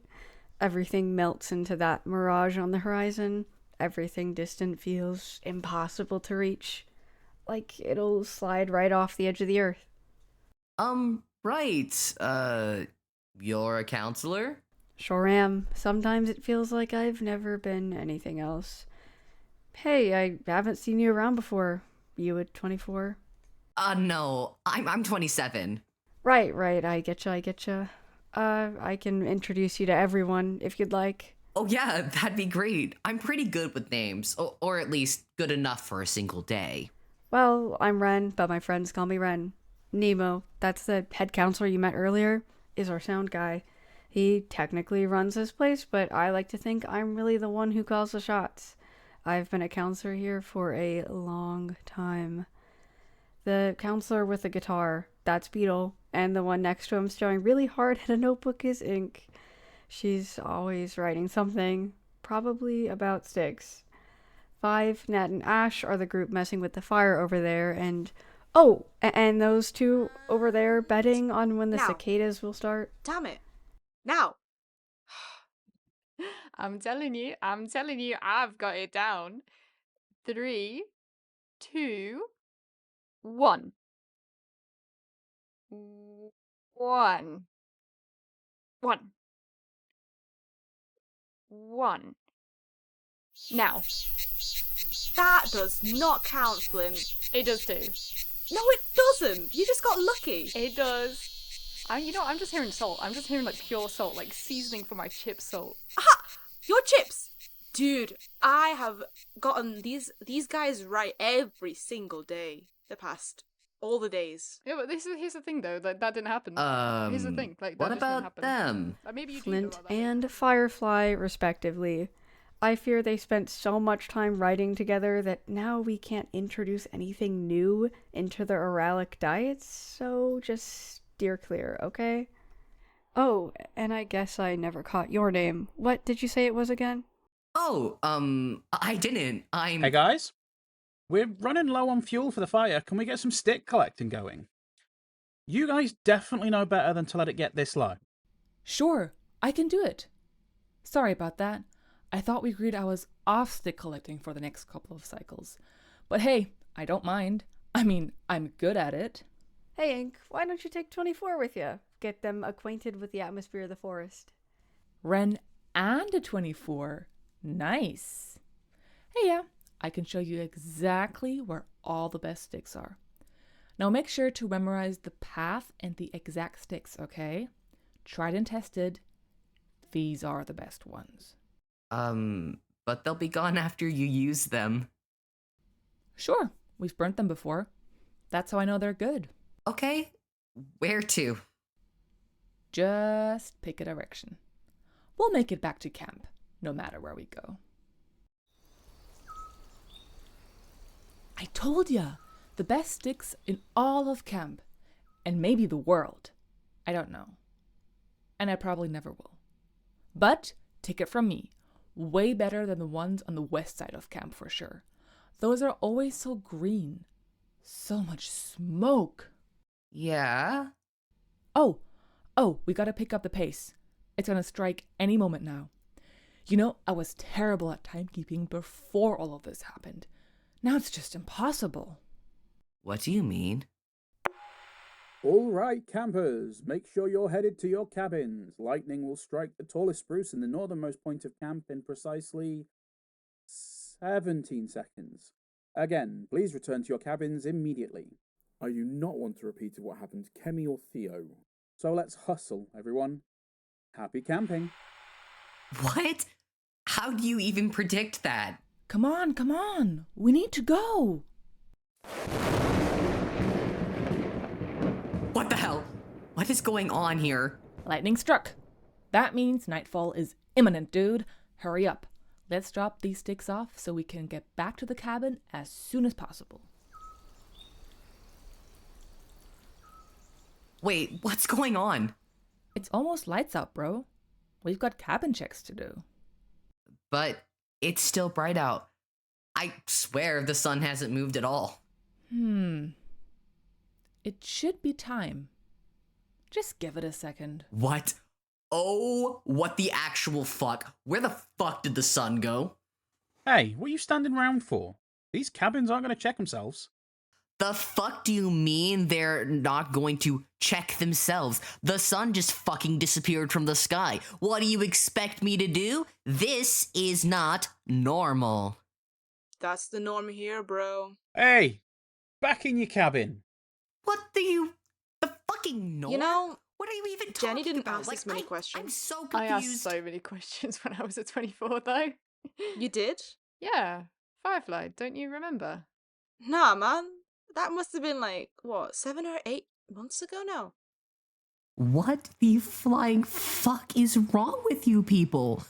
Everything melts into that mirage on the horizon. Everything distant feels impossible to reach. Like it'll slide right off the edge of the earth. Right. You're a counselor? Sure am. Sometimes it feels like I've never been anything else. Hey, I haven't seen you around before. You at 24? No, I'm 27. Right, I getcha. I can introduce you to everyone if you'd like. Oh yeah, that'd be great. I'm pretty good with names, or at least good enough for a single day. Well, I'm Ren, but my friends call me Ren. Nemo, that's the head counselor you met earlier, is our sound guy. He technically runs this place, but I like to think I'm really the one who calls the shots. I've been a counselor here for a long time. The counselor with the guitar, that's Beetle, and the one next to him staring really hard at a notebook is Ink. She's always writing something, probably about sticks. 5, Nat, and Ash are the group messing with the fire over there, and... Oh, and those two over there betting on when the cicadas will start. Damn it. Now! I'm telling you, I've got it down. 3, 2, 1. 1. 1. Now. That does not count, Flint. It does too. No, it doesn't. You just got lucky. It does. I'm just hearing salt. I'm just hearing like pure salt, like seasoning for my chip salt. Aha! Your chips! Dude, I have gotten these guys right every single day the past all the days. Yeah, but here's the thing though, that didn't happen. Here's the thing, like what that just didn't about happen. them? Maybe you Flint do know about that. and Firefly, respectively. I fear they spent so much time writing together that now we can't introduce anything new into their oralic diets, so just steer clear, okay? Oh, and I guess I never caught your name. What did you say it was again? Oh, I didn't. Hey guys, we're running low on fuel for the fire. Can we get some stick collecting going? You guys definitely know better than to let it get this low. Sure, I can do it. Sorry about that. I thought we agreed I was off stick collecting for the next couple of cycles. But hey, I don't mind. I mean, I'm good at it. Hey, Ink, why don't you take 24 with you? Get them acquainted with the atmosphere of the forest. Ren and a 24. Nice. Hey, yeah, I can show you exactly where all the best sticks are. Now make sure to memorize the path and the exact sticks, okay? Tried and tested. These are the best ones. But they'll be gone after you use them. Sure, we've burnt them before. That's how I know they're good. Okay, where to? Just pick a direction. We'll make it back to camp, no matter where we go. I told ya! The best sticks in all of camp. And maybe the world. I don't know. And I probably never will. But, take it from me, way better than the ones on the west side of camp for sure. Those are always so green. So much smoke. Yeah? Oh, we gotta pick up the pace. It's gonna strike any moment now. You know, I was terrible at timekeeping before all of this happened. Now it's just impossible. What do you mean? All right, campers, make sure you're headed to your cabins. Lightning will strike the tallest spruce in the northernmost point of camp in precisely 17 seconds. Again, please return to your cabins immediately. I do not want to repeat what happened to Kemi or Theo. So let's hustle, everyone. Happy camping. What? How do you even predict that? Come on. We need to go. What the hell? What is going on here? Lightning struck. That means nightfall is imminent, dude. Hurry up. Let's drop these sticks off so we can get back to the cabin as soon as possible. Wait, what's going on? It's almost lights out, bro. We've got cabin checks to do. But it's still bright out. I swear the sun hasn't moved at all. It should be time. Just give it a second. What? Oh, what the actual fuck? Where the fuck did the sun go? Hey, what are you standing around for? These cabins aren't going to check themselves. The fuck do you mean they're not going to check themselves? The sun just fucking disappeared from the sky. What do you expect me to do? This is not normal. That's the norm here, bro. Hey, back in your cabin. What the fucking norm? You know, what are you even talking Jenny didn't about? ask this many questions. I'm so I asked confused. so many questions when I was at 24, though. You did? Yeah, Firefly, don't you remember? Nah, man. That must have been 7 or 8 months ago now. What the flying fuck is wrong with you people?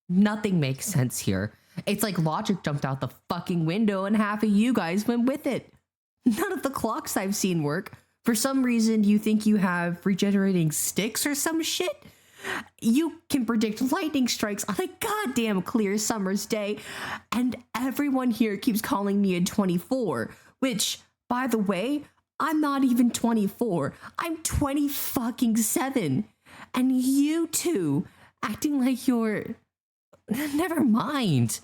Nothing makes sense here. It's like logic jumped out the fucking window and half of you guys went with it. None of the clocks I've seen work. For some reason, you think you have regenerating sticks or some shit? You can predict lightning strikes on a goddamn clear summer's day, and everyone here keeps calling me a 24, which, by the way, I'm not even 24. I'm 20 fucking 7. And you two acting like you're... Never mind.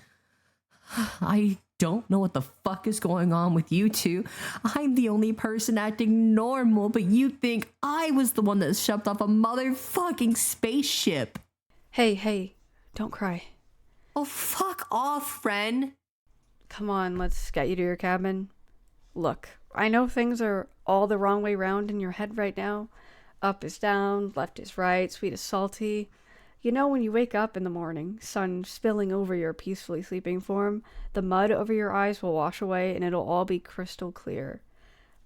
I don't know what the fuck is going on with you two. I'm the only person acting normal, but you think I was the one that shoved off a motherfucking spaceship. Hey, don't cry. Oh, fuck off, friend. Come on, let's get you to your cabin. Look, I know things are all the wrong way round in your head right now. Up is down, left is right, sweet is salty. You know when you wake up in the morning, sun spilling over your peacefully sleeping form, the mud over your eyes will wash away and it'll all be crystal clear.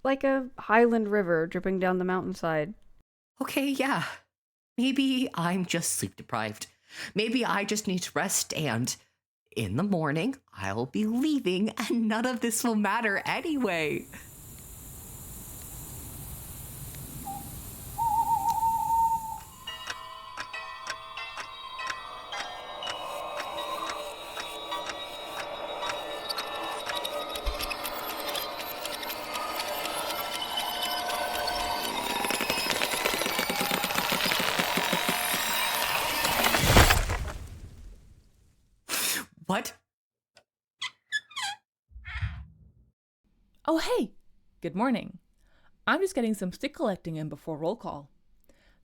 Like a highland river dripping down the mountainside. Okay, yeah. Maybe I'm just sleep deprived. Maybe I just need to rest and in the morning I'll be leaving and none of this will matter anyway. What? Oh, hey! Good morning. I'm just getting some stick collecting in before roll call.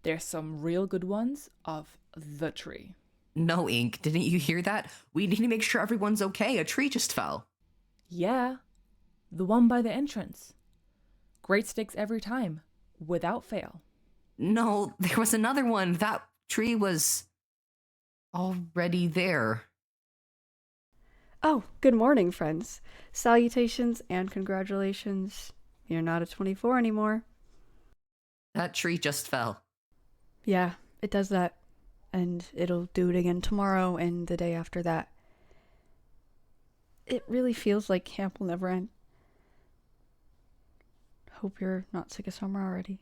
There's some real good ones of the tree. No, Ink, didn't you hear that? We need to make sure everyone's okay. A tree just fell. Yeah, the one by the entrance. Great sticks every time, without fail. No, there was another one. That tree was already there. Oh, good morning, friends. Salutations and congratulations. You're not a 24 anymore. That tree just fell. Yeah, it does that. And it'll do it again tomorrow and the day after that. It really feels like camp will never end. Hope you're not sick of summer already.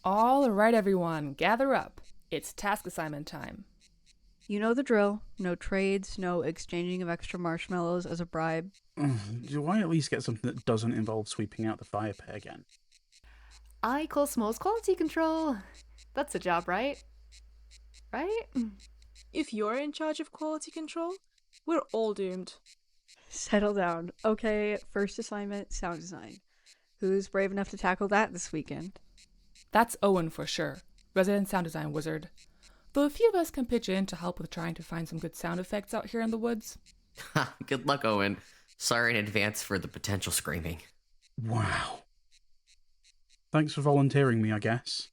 All right, everyone, gather up. It's task assignment time. You know the drill. No trades, no exchanging of extra marshmallows as a bribe. Do I at least get something that doesn't involve sweeping out the fire pit again? I call smalls quality control. That's a job, right? Right? If you're in charge of quality control, we're all doomed. Settle down. Okay, first assignment, sound design. Who's brave enough to tackle that this weekend? That's Owen for sure, resident sound design wizard. Though a few of us can pitch in to help with trying to find some good sound effects out here in the woods. Good luck, Owen. Sorry in advance for the potential screaming. Wow. Thanks for volunteering me, I guess.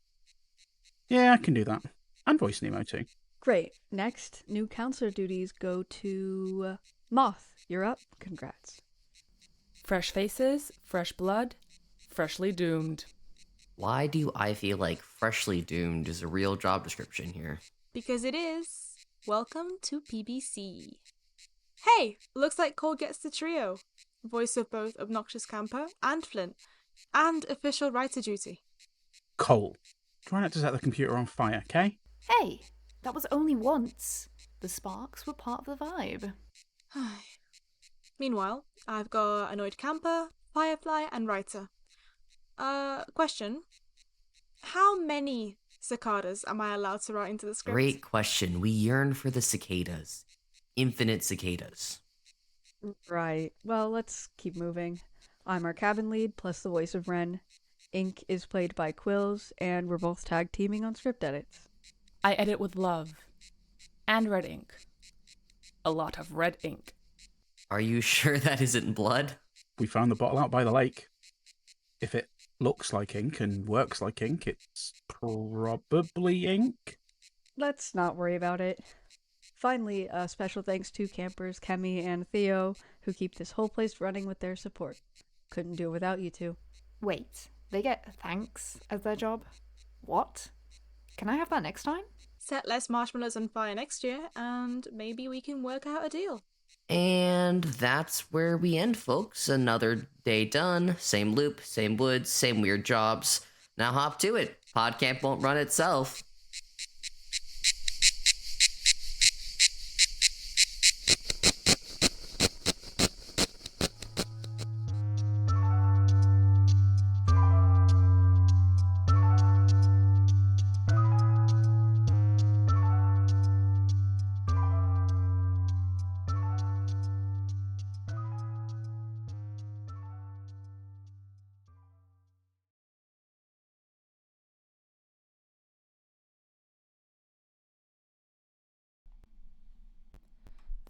Yeah, I can do that. And voice Nemo too. Great. Next, new counselor duties go to Moth. You're up. Congrats. Fresh faces, fresh blood, freshly doomed. Why do I feel like Freshly Doomed is a real job description here? Because it is. Welcome to PBC. Hey, looks like Cole gets the trio. Voice of both Obnoxious Camper and Flint, and official writer duty. Cole, try not to set the computer on fire, okay? Hey, that was only once. The sparks were part of the vibe. Meanwhile, I've got Annoyed Camper, Firefly, and Writer. Question. How many cicadas am I allowed to write into the script? Great question. We yearn for the cicadas. Infinite cicadas. Right. Well, let's keep moving. I'm our cabin lead, plus the voice of Ren. Ink is played by Quills, and we're both tag teaming on script edits. I edit with love. And red ink. A lot of red ink. Are you sure that isn't blood? We found the bottle out by the lake. If it looks like ink and works like ink, it's probably ink. Let's not worry about it. Finally, special thanks to campers Kemi and Theo, who keep this whole place running with their support. Couldn't do it without you two. Wait, they get thanks as their job? What? Can I have that next time? Set less marshmallows on fire next year, and maybe we can work out a deal. And that's where we end, folks. Another day done. Same loop, same woods, same weird jobs. Now hop to it. PodCamp won't run itself.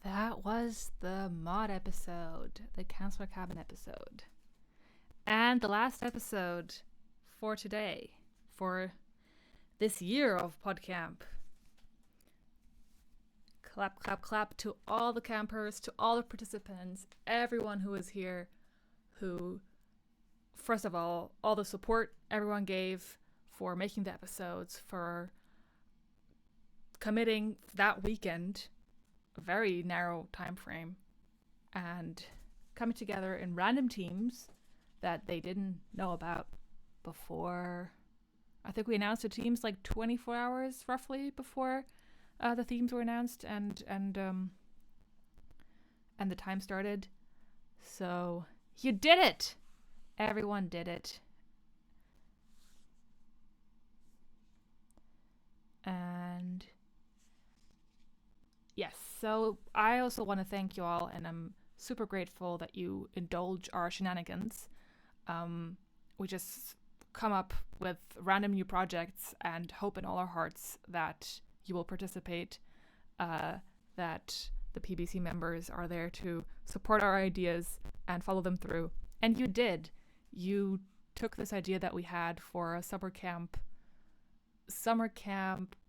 That was the mod episode, the Counselor Cabin episode. And the last episode for today, for this year of PodCamp. Clap, clap, clap to all the campers, to all the participants, everyone who was here, who, first of all the support everyone gave for making the episodes, for committing that weekend, a very narrow time frame, and coming together in random teams that they didn't know about before. I think we announced the teams like 24 hours roughly before the themes were announced and the time started. So you did it! Everyone did it. And yes, so I also want to thank you all, and I'm super grateful that you indulge our shenanigans. We just come up with random new projects and hope in all our hearts that you will participate, that the PBC members are there to support our ideas and follow them through. And you did. You took this idea that we had for a summer camp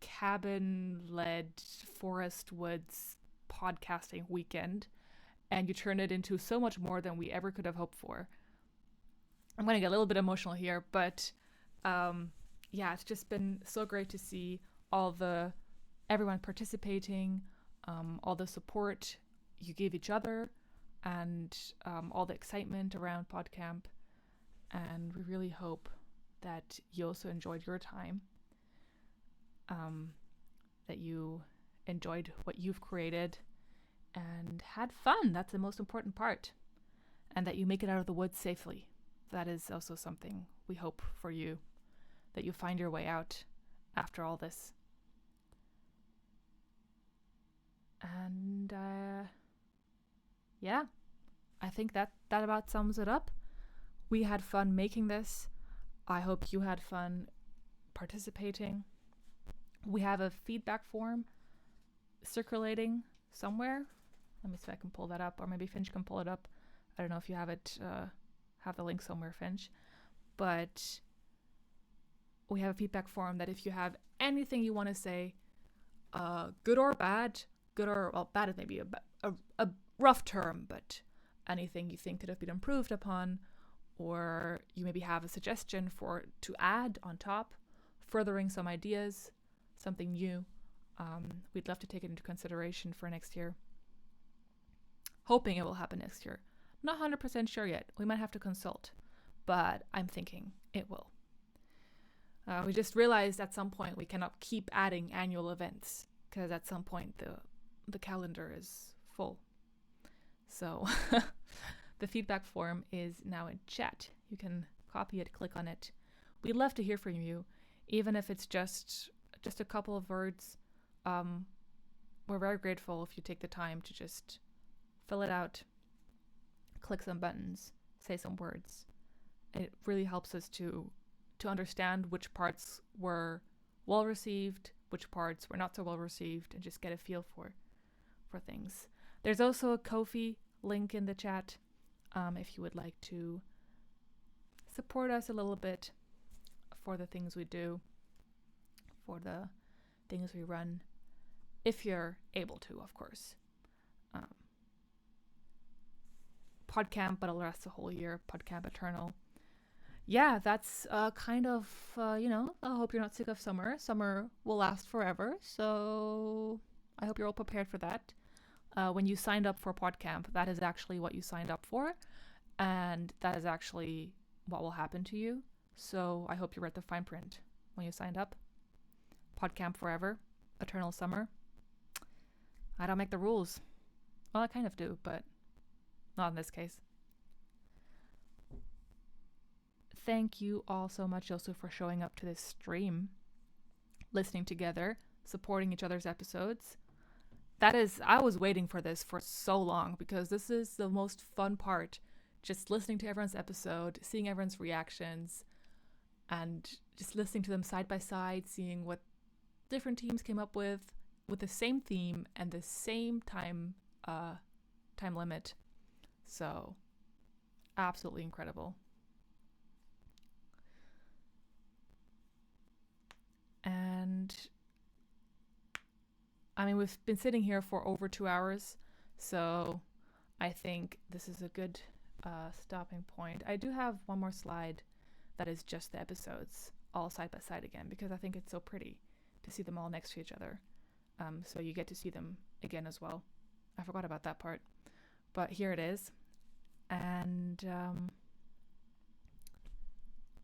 cabin-led forest woods podcasting weekend, and you turned it into so much more than we ever could have hoped for. I'm going to get a little bit emotional here, but yeah, it's just been so great to see everyone participating, all the support you gave each other, and all the excitement around PodCamp. And we really hope that you also enjoyed your time, that you enjoyed what you've created and had fun. That's the most important part. And that you make it out of the woods safely. That is also something we hope for you, that you find your way out after all this. And yeah, I think that about sums it up. We had fun making this. I hope you had fun participating. We have a feedback form circulating somewhere. Let me see if I can pull that up, or maybe Finch can pull it up. I don't know if you have it, have the link somewhere, Finch. But we have a feedback form that if you have anything you want to say, good or bad, bad is maybe a rough term, but anything you think could have been improved upon, or you maybe have a suggestion to add on top, furthering some ideas, something new, we'd love to take it into consideration for next year. Hoping it will happen next year. Not 100% sure yet. We might have to consult, but I'm thinking it will. We just realized at some point we cannot keep adding annual events because at some point the calendar is full. So the feedback form is now in chat. You can copy it, click on it. We'd love to hear from you, even if it's just a couple of words. We're very grateful if you take the time to just fill it out, click some buttons, say some words. It really helps us to understand which parts were well received, which parts were not so well received, and just get a feel for things. There's also a Ko-fi link in the chat if you would like to support us a little bit for the things we do, for the things we run, if you're able to, of course. PodCamp, but it'll last the whole year. PodCamp Eternal. Yeah, that's kind of, I hope you're not sick of summer. Summer will last forever, so I hope you're all prepared for that. When you signed up for PodCamp, that is actually what you signed up for, and that is actually what will happen to you. So I hope you read the fine print when you signed up. PodCamp forever, eternal summer. I don't make the rules. Well, I kind of do, but not in this case. Thank you all so much also for showing up to this stream, listening together, supporting each other's episodes. I was waiting for this for so long because this is the most fun part. Just listening to everyone's episode, seeing everyone's reactions, and just listening to them side by side, seeing what different teams came up with the same theme and the same time limit. So, absolutely incredible. And I mean, we've been sitting here for over 2 hours, so I think this is a good stopping point. I do have one more slide that is just the episodes all side by side again, because I think it's so pretty to see them all next to each other. So you get to see them again as well. I forgot about that part, but here it is. And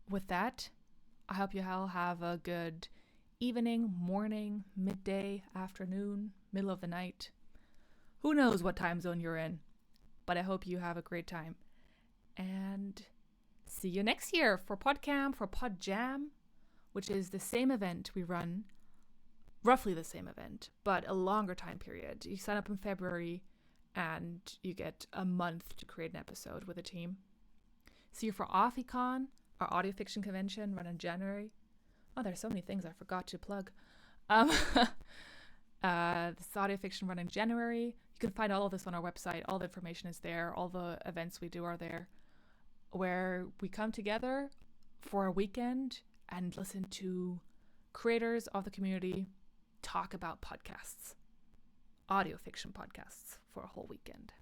with that, I hope you all have a good evening, morning, midday, afternoon, middle of the night. Who knows what time zone you're in, but I hope you have a great time. And see you next year for PodCamp, for PodJam, which is the same event we run, roughly the same event, but a longer time period. You sign up in February and you get a month to create an episode with a team. See you for AuthieCon, our audio fiction convention, run in January. Oh, there's so many things I forgot to plug. This audio fiction run in January. You can find all of this on our website. All the information is there. All the events we do are there, where we come together for a weekend and listen to creators of the community talk about podcasts, audio fiction podcasts, for a whole weekend.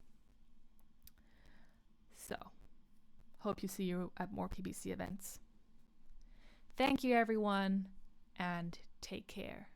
So, hope you see you at more PBC events. Thank you, everyone, and take care.